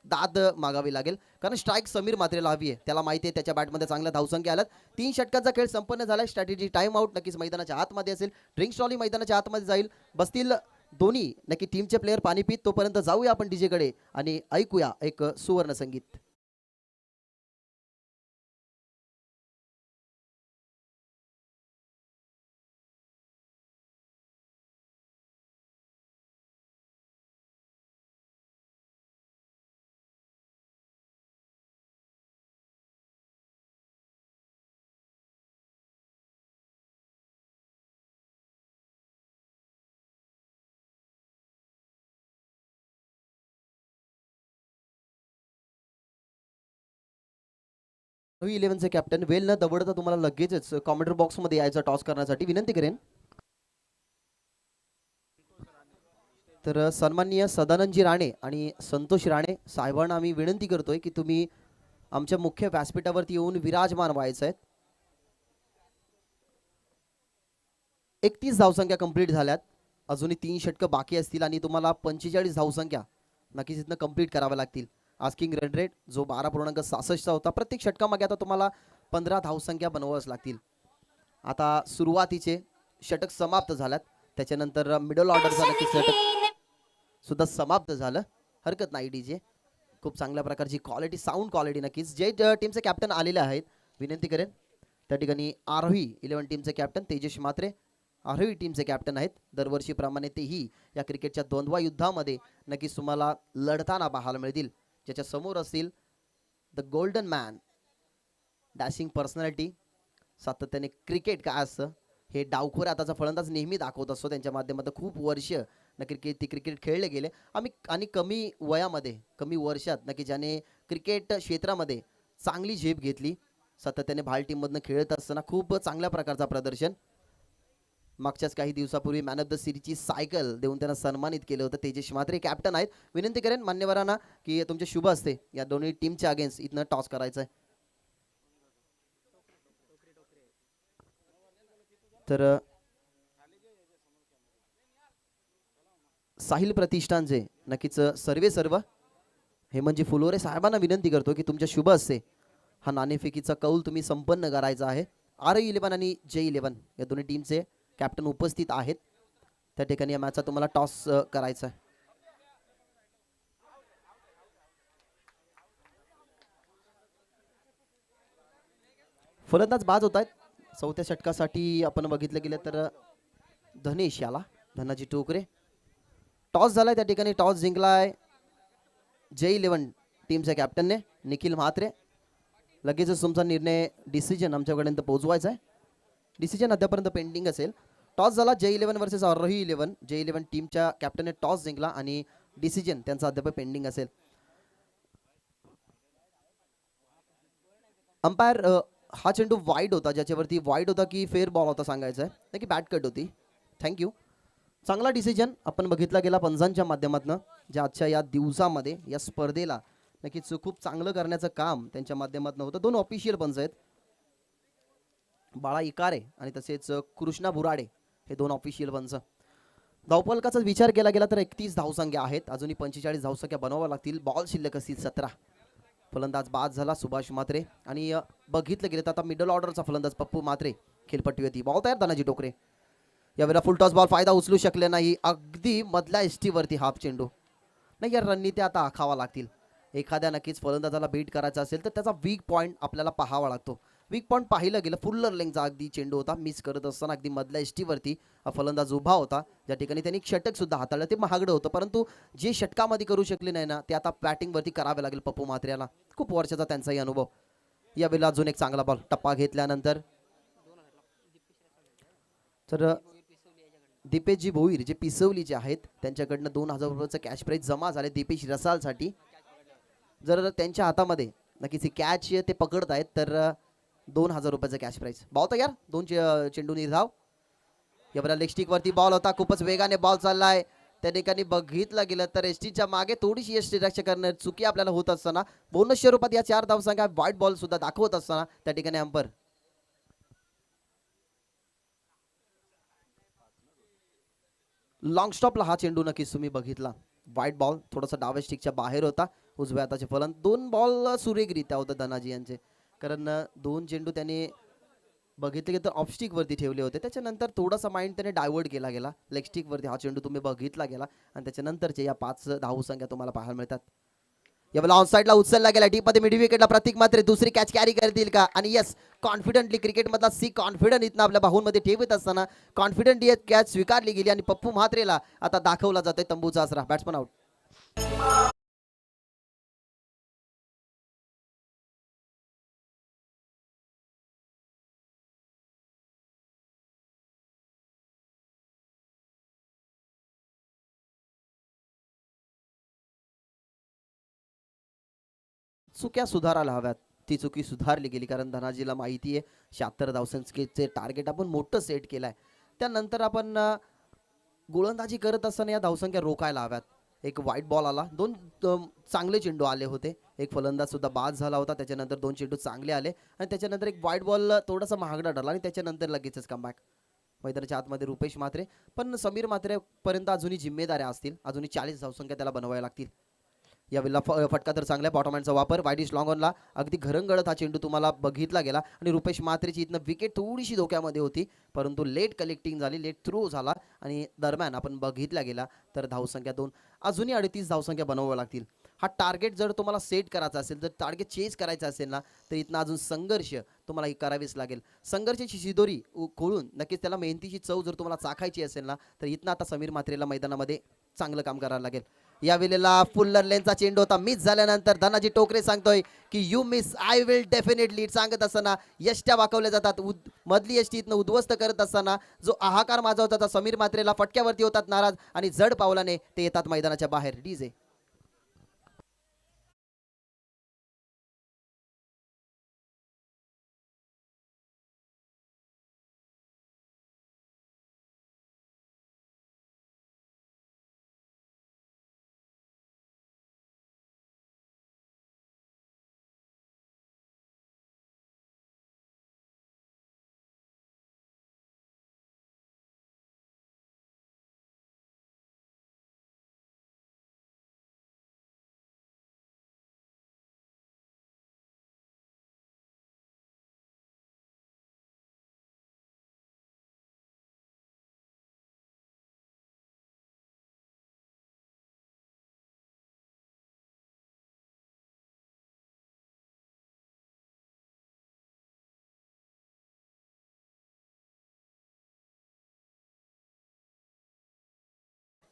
दाद मागावी लागेल, कारण स्ट्राईक समीर मात्रेला हवी आहे. त्याला माहिती आहे त्याच्या बॅटमध्ये चांगल्या धावसंख्या आल्यात. 3 षटकांचा खेळ संपन्न झाला. स्ट्रॅटेजी टाइम आउट नक्कीच मैदानाच्या आतमध्ये असेल. ड्रिंक्स ट्रॉली मैदानाच्या आतमध्ये जाईल. बसतील दोन्ही नक्की टीमचे प्लेयर पाणी पित. तोपर्यंत जाऊया आपण डीजेकडे आणि ऐकूया एक सुवर्ण संगीत. रवी 11चे कॅप्टन वेल न दवडता तुम्हाला लगेचच कॉमेंटर बॉक्समध्ये यायचं टॉस करण्यासाठी विनंती करेन. तर सन्माननीय सदानंदजी राणे आणि संतोष राणे साहेबांना आम्ही विनंती करतोय की तुम्ही आमच्या मुख्य व्यासपीठावरती येऊन विराजमान व्हायचं आहे. 31 धावसंख्या कंप्लीट झाल्यात. अजूनही 3 षटकं बाकी असतील आणि तुम्हाला 45 धावसंख्या नक्कीच इथनं कंप्लीट कराव्या लागतील. आस्किंग रन रेट जो 12.66 होता. प्रत्येक षटकामागे आता तुम्हाला 15 धावसंख्या बनवाव्याच लागतील. आता सुरुवातीचे षटक समाप्त झाल्यात, त्याच्यानंतर मिडल ऑर्डरचा नक्कीच षटक सुद्धा समाप्त झालं. हरकत नाही डीजे, खूप चांगल्या प्रकारची क्वालिटी, साऊंड क्वालिटी नक्कीच. जे टीमचे कॅप्टन आलेले आहेत विनंती करेन त्या ठिकाणी आरोही 11 टीमचे कॅप्टन तेजस मात्रे आरोही टीमचे कॅप्टन आहेत. दरवर्षीप्रमाणे तेही या क्रिकेटच्या द्वंद्वा युद्धामध्ये नक्कीच तुम्हाला लढताना पाहायला मिळतील. ज्याच्या समोर असतील the golden man, dashing personality, सातत्याने क्रिकेट काय असतं हे डावखोर आताचा फलंदाज नेहमी दाखवत असतो. त्यांच्या माध्यमातून खूप वर्ष नक्की ती क्रिकेट खेळले गेले आणि कमी वयामध्ये कमी वर्षात नक्की ज्याने क्रिकेट क्षेत्रामध्ये चांगली झेप घेतली. सातत्याने भाल टीममधनं खेळत असताना खूप चांगल्या प्रकारचा प्रदर्शन. मागच्याच काही दिवसापूर्वी मॅन ऑफ द सिरीजची सायकल देऊन त्यांना सन्मानित केलं होतं. तेजस म्हात्रे कॅप्टन आहेत. विनंती करेन मान्यवरांना की तुमचे शुभ असते या दोन्ही टीमच्या अगेन्स्ट इथनं टॉस करायचं आहे. तर साहिल प्रतिष्ठानचे नक्कीच सर्व हेमंतजी फुलोरे साहेबांना विनंती करतो की तुमच्या शुभ असते हा नाणेफेकीचा कौल तुम्ही संपन्न करायचा आहे. R11 आणि J11 या दोन्ही टीमचे कॅप्टन उपस्थित आहेत. त्या ठिकाणी या मॅचचा तुम्हाला टॉस करायचा आहे. फलंदाज बाद होत आहेत. चौथ्या षटकासाठी आपण बघितलं गेलं तर धनेश याला धनाजी टोकरे. टॉस झालाय त्या ठिकाणी टॉस जिंकलाय J11 टीमच्या कॅप्टनने निखिल म्हात्रे. लगेचच तुमचा निर्णय डिसिजन आमच्यापर्यंत पोहोचवायचा आहे. डिसिजन अद्यापर्यंत पेंडिंग असेल. टॉस झाला J11 वर्सेस R11. J11 टीमच्या कॅप्टनने टॉस जिंकला आणि डिसिजन त्यांचा अद्याप पेंडिंग असेल. अंपायर हा चेंडू वाईड होता ज्याच्यावरती वाईड होता की फेअर बॉल होता सांगायचं आहे नाही की बॅट कट होती. थँक्यू. चांगला डिसिजन आपण बघितला गेला पंचांच्या माध्यमातून ज्या आजच्या या दिवसामध्ये या स्पर्धेला नक्कीच खूप चांगलं करण्याचं काम त्यांच्या माध्यमातून होतं. दोन ऑफिशियल पंच आहेत बाळा इकारे आणि तसेच कृष्णा बुराडे हे दोन ऑफिशियल पंच. धावफलकाचा विचार केला गेला तर 31 धावसंख्या आहेत. अजूनही 45 धावसंख्या बनवाव्या लागतील. बॉल शिल्लक असतील 17. फलंदाज बाद झाला सुभाष म्हात्रे आणि बघितलं गेलं तर आता मिडल ऑर्डरचा फलंदाज पप्पू म्हात्रे खेळपट्टीवरती. बॉल तयार धनाजी टोकरे. यावेळेला फुल टॉस बॉल फायदा उचलू शकले नाही. अगदी मधल्या एसटीवरती हाफ चेंडू नाही. या रणनीती आता आखावा लागतील. एखाद्या नक्कीच फलंदाजाला बीट करायचा असेल तर त्याचा वीक पॉईंट आपल्याला पाहावा लागतो. वीक पॉईंट पाहिलं गेलं फुल्लर लेंगचा अगदी चेंडू होता. मिस करत असताना अगदी मधल्या एसटीवरती फलंदाज उभा होता ज्या ठिकाणी त्यांनी षटक सुद्धा हाताळलं. ते महागडं होतं परंतु जे षटकामध्ये करू शकले नाही ना ते आता बॅटिंगवरती करावे लागेल पप्पू म्हात्रेला. खूप वर्षाचा त्यांचाही अनुभव. यावेळेला अजून एक चांगला बॉल टप्पा घेतल्यानंतर तर दीपेशजी भोईर जे पिसवलीचे आहेत त्यांच्याकडनं 2000 रुपयाचं कॅश प्राईज जमा झाले दीपेश रसालसाठी. जर त्यांच्या हातामध्ये नक्कीच ही कॅच ते पकडत आहेत तर 2000 रुपयाचं कॅश प्राईज. बॉल तयार. दोन चेंडू निर्धाव. यावेळेला लेग स्टिक वरती बॉल होता. खूपच वेगाने बॉल चाललाय. त्या ठिकाणी बघितलं गेलं तर एसटीच्या मागे थोडीशी एसटी रक्षा करण्यात चुकी आपल्याला होत असताना बोनस स्वरूपात या 4 धावसंख्या व्हाईट बॉल सुद्धा दाखवत असताना त्या ठिकाणी अंपर लॉंग स्टॉपला हा चेंडू नक्कीच तुम्ही बघितला. व्हाईट बॉल थोडासा डाव्या स्टिकच्या बाहेर होता. उजव्या हाताचे फलन. 2 बॉल सुरेखरित्या होतं धनाजी यांचे कारण 2 चेंडू त्याने बघितले की तर ऑफस्टिक वरती ठेवले होते. त्याच्यानंतर थोडासा माइंड त्याने डायव्हर्ट केला गेला. लेग स्टिक वरती हा चेंडू तुम्ही बघितला गेला आणि त्याच्यानंतरचे या 5 धावसंख्या तुम्हाला पाहायला मिळतात. यावेळेला ऑन साईडला उचलला गेला. टीपमध्ये मिड विकेटला प्रतीक म्हात्रे दुसरी कॅच कॅरी करतील का आणि यस कॉन्फिडंटली क्रिकेटमधला कॉन्फिडंट इथनं आपल्या बाहूंमध्ये ठेवत असताना कॉन्फिडंट ही कॅच स्वीकारली गेली आणि पप्पू म्हात्रेला आता दाखवला जातोय तंबूचा आसरा. Batsman out. चुक्या सुधारायला हव्यात. ती चुकी सुधारली गेली कारण धनाजीला माहिती आहे 76 धावसंख्येचे टार्गेट आपण मोठं सेट केलंय. त्यानंतर आपण गोलंदाजी करत असताना या धावसंख्या रोखायला हव्यात. एक व्हाईट बॉल आला. 2 चांगले चेंडू आले होते. एक फलंदाज सुद्धा बाद झाला होता. त्याच्यानंतर 2 चेंडू चांगले आले आणि त्याच्यानंतर एक व्हाईट बॉल थोडासा महागडा ठरला आणि त्याच्यानंतर लगेचच कमबॅक. मैदानाच्या आतमध्ये रुपेश म्हात्रे पण समीर म्हात्रे पर्यंत अजूनही जिम्मेदाऱ्या असतील. अजूनही 40 धावसंख्या त्याला बनवायला लागतील. यावेळेला फटका तर चांगला बॉटमॅनचा वापर. वाईडिश लॉंग ऑनला अगदी घरंगळत हा चेंडू तुम्हाला बघितला गेला आणि रुपेश म्हात्रेची इथनं विकेट थोडीशी धोक्यामध्ये होती परंतु लेट कलेक्टिंग झाली. लेट थ्रो झाला आणि दरम्यान आपण बघितला गेला तर धावसंख्या 2 अजूनही 38 धावसंख्या बनवाव्या लागतील. हा टार्गेट जर तुम्हाला सेट करायचा असेल जर टार्गेट चेज करायचा असेल ना तर इथनं अजून संघर्ष तुम्हाला करावीच लागेल. संघर्षाची शिदोरी खोळून नक्कीच त्याला मेहनतीची चव जर तुम्हाला चाखायची असेल ना तर इथनं आता समीर म्हात्रेला मैदानामध्ये चांगलं काम करायला लागेल. या वेळेला फुल लेनचा चेंडू होता, मिस झाल्यानंतर धनाजी टोकरे सांगतोय की you miss I will definitely सांगत असताना यष्ट्या वाकवल्या जातात. मधली यष्टी इथनं उद्ध्वस्त करत असताना जो हाहाकार माजवत होता समीर म्हात्रेला फटक्यावरती होतात नाराज आणि जड पावलाने ते येतात मैदानाच्या बाहेर. डीजे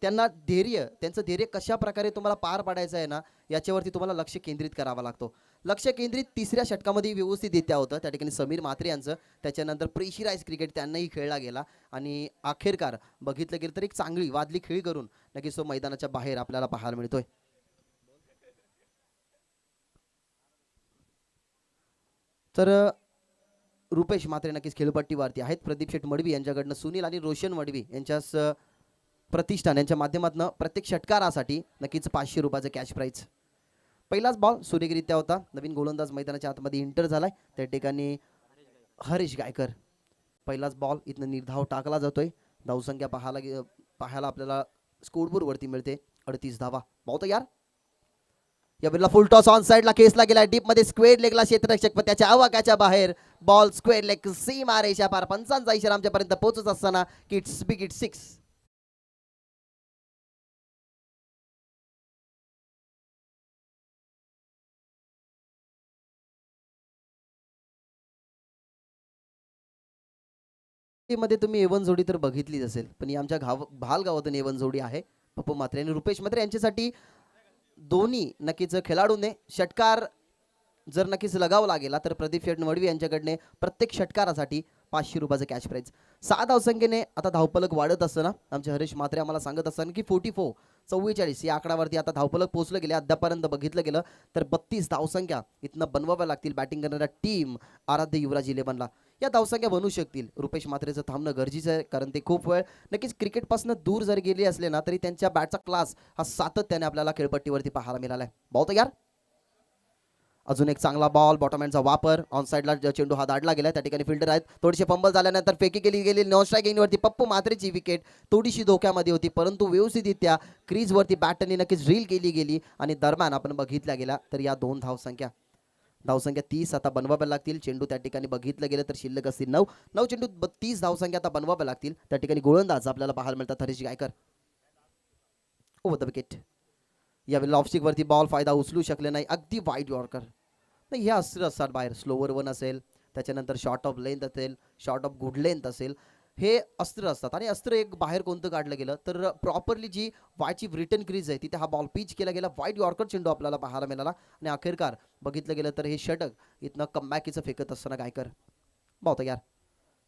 त्यांना त्यांचं धैर्य कशा प्रकारे तुम्हाला पार पाडायचं आहे ना याच्यावरती तुम्हाला लक्ष केंद्रित करावं लागतो. लक्ष केंद्रित तिसऱ्या षटकामध्ये व्यवस्थितरित्या होतं त्या ठिकाणी समीर म्हात्रे यांचं. त्याच्यानंतर प्रेशराईज क्रिकेट त्यांनाही खेळला गेला आणि अखेरकार बघितलं गेलं तर एक चांगली वादली खेळी करून नक्कीच तो मैदानाच्या बाहेर आपल्याला पाहायला मिळतोय. तर रुपेश म्हात्रे नक्कीच खेळपट्टीवरती आहेत. प्रदीप शेठ मडवी यांच्याकडनं सुनील आणि रोशन मडवी यांच्यास प्रतिष्ठान यांच्या माध्यमातून प्रत्येक षटकारासाठी नक्कीच 500 रुपयाचं कॅश प्राईज. पहिलाच बॉल सुरेखरित्या होता. नवीन गोलंदाज मैदानाच्या आतमध्ये इंटर झालाय त्या ठिकाणी हरीश गायकर. पहिलाच बॉल इथनं निर्धाव टाकला जातोय. धावसंख्या पाहायला आपल्याला स्कोरबोर्डवरती मिळते 38 धावा. पाहतो तयार. या वेळेला फुल टॉस ऑन साइडला केसला गेला डीप मध्ये स्क्वेअर लेगला क्षेत्ररक्षक पण त्याच्या आवाक्याच्या बाहेर बॉल स्क्वेअर लेग सीमा रेषा पार. पंचांचा इशारा आमच्यापर्यंत पोहोचत असताना किट्स बिग इट 6. मध्ये तुम्ही एवन जोडी तर बघितलीच असेल पण ही आमच्या भाल गावातून एवन जोडी आहे. पप्पू म्हात्रे आणि रुपेश म्हात्रे यांच्यासाठी दोन्ही नक्कीच खेळाडूने षटकार जर नक्कीच लगावला गेला तर प्रदीप शेठ मडवी यांच्याकडने प्रत्येक षटकारासाठी 500 रुपयाचं कॅश प्राईज. 6 धावसंख्येने आता धावपलक वाढत असताना आमचे हरीश म्हात्रे आम्हाला सांगत असताना की 44 या आकड्यावरती आता धावपलक पोहोचलं गेले. अद्यापर्यंत बघितलं गेलं तर 32 धावसंख्या इथनं बनवाव्या लागतील बॅटिंग करणाऱ्या टीम आराध्य युवराज 11ला. या धावसंख्या बनवू शकतील. रुपेश म्हात्रेचं थांबणं गरजेचं आहे कारण ते खूप वेळ नक्कीच क्रिकेटपासून दूर जर गेले असले ना तरी त्यांच्या बॅटचा क्लास हा सातत्याने आपल्याला खेळपट्टीवरती पाहायला मिळाला आहे. बहुत यार अजून एक चांगला बॉल बॉटम हँडचा वापर. ऑन साइडला चेंडू हा दाडला गेला. त्या ठिकाणी फिल्डर आहेत. थोडीशी फंबल झाल्यानंतर फेकी गेली नॉन स्ट्राईकिंगवरती पप्पू म्हात्रेची विकेट थोडीशी धोक्यामध्ये होती परंतु व्यवस्थितरित्या क्रीजवरती बॅटने नक्कीच ड्रिल केली गेली आणि दरम्यान आपण बघितल्या गेला तर या 2 धावसंख्या 30 आता बनवाव्या लागतील. चेंडू त्या ठिकाणी बघितलं गेलं तर शिल्लक असतील 9 चेंडू 30 धावसंख्या आता बनवाव्या लागतील. त्या ठिकाणी गोलंदाज आपल्याला पाहायला मिळतात Harish Gaikar. Over the wicket. यावेळी ऑफ स्टिक वरती बॉल फायदा उचलू शकले नाही. अगदी वाईड यॉर्कर नाही. हे अस्त्र असतात बाहेर. स्लोवर वन असेल त्याच्यानंतर शॉर्ट ऑफ लेंथ असेल शॉर्ट ऑफ गुड लेंथ असेल हे अस्त्र असतात आणि अस्त्र एक बाहेर कोणतं काढलं गेलं तर प्रॉपरली जी वायची रिटर्न क्रीज आहे तिथे हा बॉल पिच केला गेला. वाईड यॉर्कर चेंडू आपल्याला पाहायला मिळाला आणि अखेरकार बघितलं गेलं तर हे षटक इथनं कमबॅकीचं फेकत असताना गायकर. बहुत यार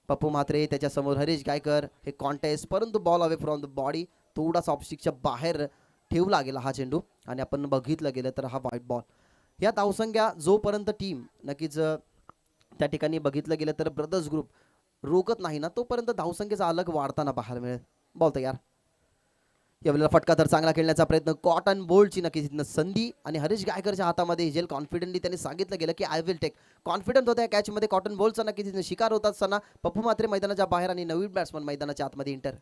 पप्पू म्हात्रे त्याच्यासमोर हरीश गायकर. हे कॉन्टेस्ट परंतु ball away from the body थोडासा ऑफस्टिकच्या बाहेर ठेवला गेला हा चेंडू आणि आपण बघितलं गेलं तर हा व्हाईट बॉल. या धावसंख्या जोपर्यंत टीम नक्कीच त्या ठिकाणी बघितलं गेलं तर ब्रदर्स ग्रुप रोकत नाही ना तोपर्यंत धावसंख्येचा अलग वाढताना पाहायला मिळेल. बोलतो यार यावेळेला फटका तर चांगला खेळण्याचा प्रयत्न कॉटन बोल्टची नक्कीच संधी आणि हरीश गायकरच्या हातामध्ये जेल कॉन्फिडंटली त्यांनी सांगितलं गेलं की आय विल टेक. कॉन्फिडंट होत्या कॅचमध्ये कॉटन बोल्टचा नक्कीच शिकार होत असताना पप्पू म्हात्रे मैदानाच्या बाहेर आणि नवीन बॅट्समन मैदानाच्या आतमध्ये इंटर.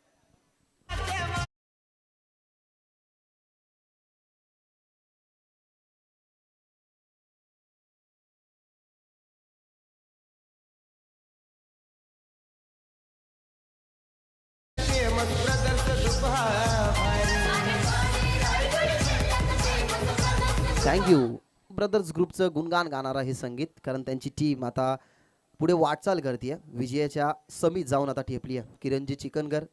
थँक्यू ब्रदर्स ग्रुपचं गुणगान गाणारा हे संगीत कारण त्यांची टीम आता पुढे वाटचाल करते. विजयाच्या समीत जाऊन आता ठेपली आहे. किरणजी चिकनगर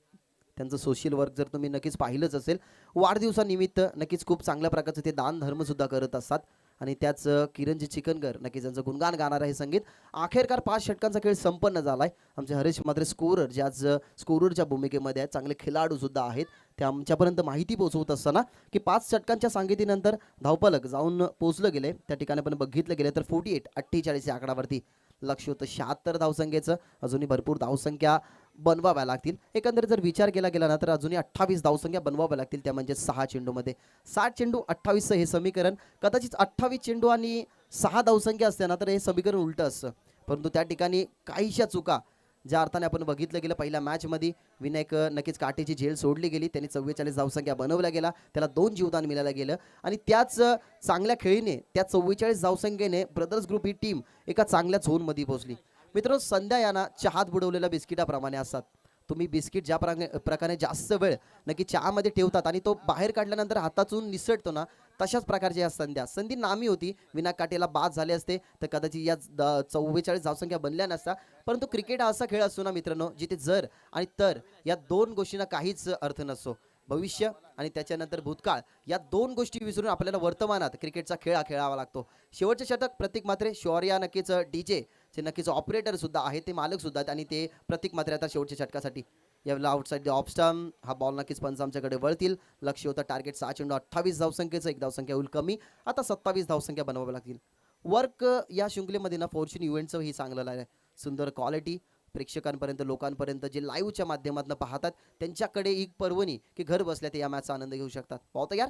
त्यांचं सोशल वर्क जर तुम्ही नक्कीच पाहिलंच असेल, वाढदिवसानिमित्त नक्कीच खूप चांगल्या प्रकारचं ते दान धर्मसुद्धा करत असतात. आणि त्याच किरणजी चिकनकर नक्कीच त्यांचं गुणगान गाणार आहे संगीत. अखेरकार 5 षटकांचा खेळ संपन्न झालाय. आमचे हरीश मात्र स्कोरर जे आज स्कोररच्या भूमिकेमध्ये आहेत, चांगले खेळाडू सुद्धा आहेत, ते आमच्यापर्यंत माहिती पोहोचवत असताना की 5 षटकांच्या सांगीतीनंतर धावपलक जाऊन पोहोचलं गेले. त्या ठिकाणी पण बघितलं गेलं तर 48 या आकडावरती लक्ष होतं 76 धावसंख्येचं. अजूनही भरपूर धावसंख्या बनवाव्या लागतील. एकंदरीत जर विचार केला गेला ना तर अजूनही 28 धावसंख्या बनवाव्या लागतील, त्या म्हणजे 6 चेंडूमध्ये. 60 चेंडू 28 हे समीकरण, कदाचित 28 चेंडू आणि 6 धावसंख्या असते ना तर हे समीकरण उलटं असतं. परंतु त्या ठिकाणी काहीशा चुका ज्या अर्थाने आपण बघितलं गेलं पहिल्या मॅचमध्ये विनायक नक्कीच काटेची झेल सोडली गेली, त्यांनी 44 धावसंख्या बनवल्या गेला, त्याला 2 जीवदान मिळालं गेलं. आणि त्याच चांगल्या खेळीने त्या 44 धावसंख्येने ब्रदर्स ग्रुप ही टीम एका चांगल्या झोनमध्ये पोहोचली. मित्रांनो, संध्या यांना चहात बुडवलेल्या बिस्किटाप्रमाणे असतात. तुम्ही बिस्किट ज्या प्रकारे जास्त वेळ नक्की चहामध्ये ठेवतात आणि तो बाहेर काढल्यानंतर हातातून निसटतो ना, तशाच प्रकारची या संधी नामी होती. विनायक काटेला बाद झाले असते तर कदाचित या 44 धावसंख्या बनल्या नसता. परंतु क्रिकेट हा असा खेळ असतो ना मित्रांनो, जिथे जर आणि तर या 2 गोष्टींना काहीच अर्थ नसतो. भविष्य आणि त्याच्यानंतर भूतकाळ या 2 गोष्टी विसरून आपल्याला वर्तमानात क्रिकेटचा खेळ खेळावा लागतो. शेवटचे षटक प्रतीक मात्रे, शौर्या नक्कीच डीजे जे नक्कीच ऑपरेटर सुद्धा आहेत, ते मालक सुद्धा आहेत आणि ते प्रतीक मात्रे आता शेवटच्या षटकासाठी यावेळेला आउटसाइड द ऑफ स्टंप हा बॉल नक्कीच पंच आमच्याकडे वळतील. लक्ष होतं टार्गेट 6 चेंडू 28 धावसंख्येचं, 1 धावसंख्या होईल कमी. आता 27 धावसंख्या बनवाव्या लागतील. वर्क या शृंखलेमध्ये ना फॉर्च्यून इव्हेंटचं ही चांगलं आहे. सुंदर क्वालिटी प्रेक्षकांपर्यंत, लोकांपर्यंत जे लाईव्हच्या माध्यमातून पाहतात त्यांच्याकडे एक पर्वणी की घर बसल्या ते या मॅचचा आनंद घेऊ शकतात. पाहतो यार,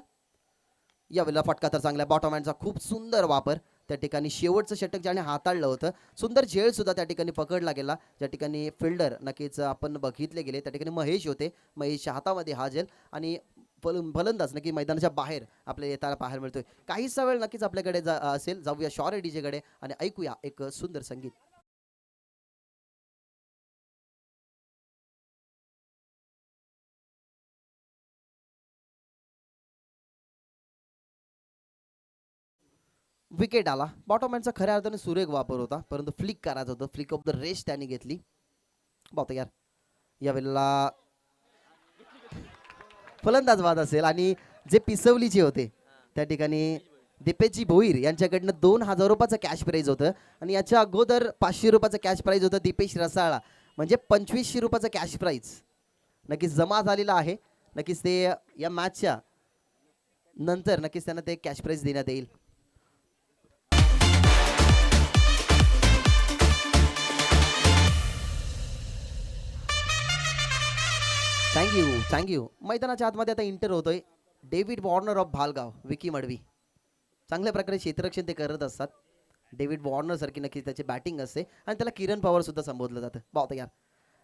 यावेळेला फटका तर चांगला, बॉटम हँडचा खूप सुंदर वापर. त्या ठिकाणी शेवटचं षटक ज्याने हाताळलं होतं, सुंदर झेल सुद्धा त्या ठिकाणी पकडला गेला. ज्या ठिकाणी फिल्डर नक्कीच आपण बघितले गेले, त्या ठिकाणी महेश होते. महेशच्या हातामध्ये हा झेल आणि फलंदाज नक्की मैदानाच्या बाहेर आपल्याला येताना पाहायला मिळतोय. काहीसा वेळ नक्कीच आपल्याकडे असेल, जाऊया शौर्य डीजेकडे आणि ऐकूया एक सुंदर संगीत. विकेट आला. बॉटमहॅनचा खऱ्या अर्थाने सुरेख वापर होता, परंतु फ्लिक करायचं होतं. फ्लिक ऑफ द रेस्ट त्यांनी घेतली. बघतो यार, यावेळेला फलंदाज बाद असेल आणि जे पिसवलीचे होते त्या ठिकाणी दीपेशजी भोईर यांच्याकडनं 2000 रुपयाचं कॅश प्राईज होतं आणि याच्या अगोदर 500 रुपयाचं कॅश प्राईज होतं दीपेश रसाळा, म्हणजे 2500 रुपयाचं कॅश प्राईज नक्कीच जमा झालेला आहे. नक्कीच ते या मॅचच्या नंतर नक्कीच त्यांना ते कॅश प्राईज देण्यात येईल. थँक्यू. मैदानाच्या आतमध्ये आता इंटर होतोय David Warner of Bhalgaon, Vicky Madavi. चांगल्या प्रकारे क्षेत्ररक्षण ते करत असतात. डेव्हिड वॉर्नर सारखी नक्की त्याची बॅटिंग असते आणि त्याला किरण पवार सुद्धा संबोधलं जातं. पाहतो यार,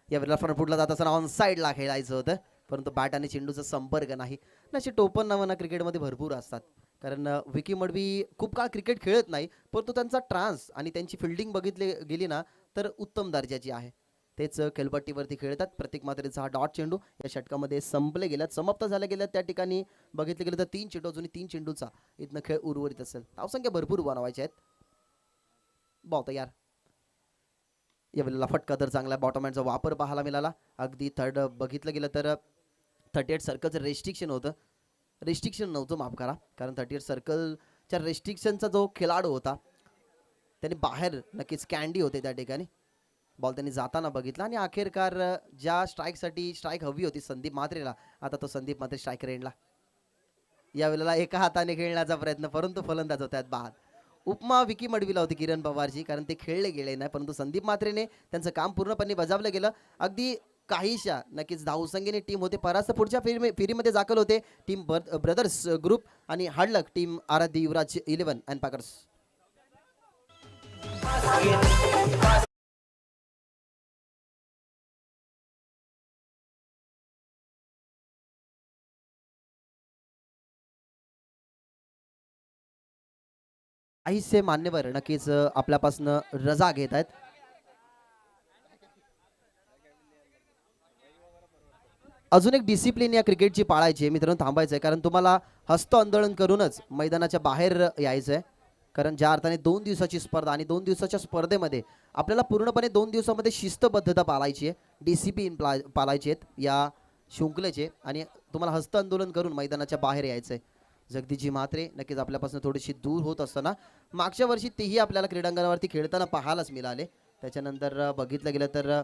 यावेळेला फ्रंट फुटला जात असताना ऑन साईडला खेळायचं होतं, परंतु बॅट आणि चेंडूचा संपर्क नाही. अशी टोपण नावं क्रिकेटमध्ये भरपूर असतात, कारण विकी मडवी खूप काळ क्रिकेट खेळत नाही, परंतु त्यांचा ट्रान्स आणि त्यांची फिल्डिंग बघितली गेली ना तर उत्तम दर्जाची आहे. तेच खेळपट्टीवरती खेळतात. प्रतीक मात्रेचा हा डॉट चेंडू या षटकामध्ये संपले गेल्यात, समाप्त झाले गेल्यात. त्या ठिकाणी बघितलं गेलं तर 3 चेंडू, अजून 3 चेंडूचा इथनं खेळ उर्वरित असेल. धावसंख्या भरपूर बनवायच्या आहेत. बघतो यार, यावेळेला फटका तर चांगला, बॉटम हँडचा वापर पाहायला मिळाला. अगदी थर्ड बघितलं गेलं तर 38 सर्कलचं रेस्ट्रिक्शन होतं, रेस्ट्रिक्शन नव्हतं माफ करा, कारण 38 सर्कलच्या रेस्ट्रिक्शनचा जो खेळाडू होता त्याने बाहेर नक्कीच कॅन्डी होते त्या ठिकाणी. बॉल त्यांनी जाताना बघितला आणि अखेरकार ज्या स्ट्राईकसाठी स्ट्राईक हवी होती संदीप म्हात्रेला, आता तो संदीप म्हात्रे स्ट्रायकर एंडला. यावेळेला एका हाताने खेळण्याचा प्रयत्न, परंतु फलंदाज होत्यात बाद. उपमा विकी मडवीला होती किरण पवारची, कारण ते खेळले गेले नाही, परंतु संदीप म्हात्रेने त्यांचं काम पूर्णपणे बजावलं गेलं. अगदी काहीशा नक्कीच धावसंख्येने टीम होते परास्त, पुढच्या फेरीमध्ये दाखल होते टीम ब्रदर्स ग्रुप आणि हार्डलक टीम आराध्य युवराज 11 अँड पॅकर्स. काहीसे मान्यवर नक्कीच आपल्यापासून रजा घेत आहेत. अजून एक डिसिप्लिन या क्रिकेटची पाळायची आहे मित्रांनो, थांबायचं आहे, कारण तुम्हाला हस्त आंदोलन करूनच मैदानाच्या बाहेर यायचं आहे. कारण ज्या अर्थाने 2 दिवसाची स्पर्धा आणि 2 दिवसाच्या स्पर्धेमध्ये आपल्याला पूर्णपणे 2 दिवसामध्ये शिस्तबद्धता पाळायची आहे, डिसिप्लिन पाळायची आहेत. या शिंकलेचे आणि तुम्हाला हस्त आंदोलन करून मैदानाच्या बाहेर यायचं आहे. जगदीशजी म्हात्रे नक्कीच आपल्यापासून थोडीशी दूर होत असताना मागच्या वर्षी तेही आपल्याला क्रीडांगणावरती खेळताना पाहायलाच मिळाले. त्याच्यानंतर बघितलं गेलं तर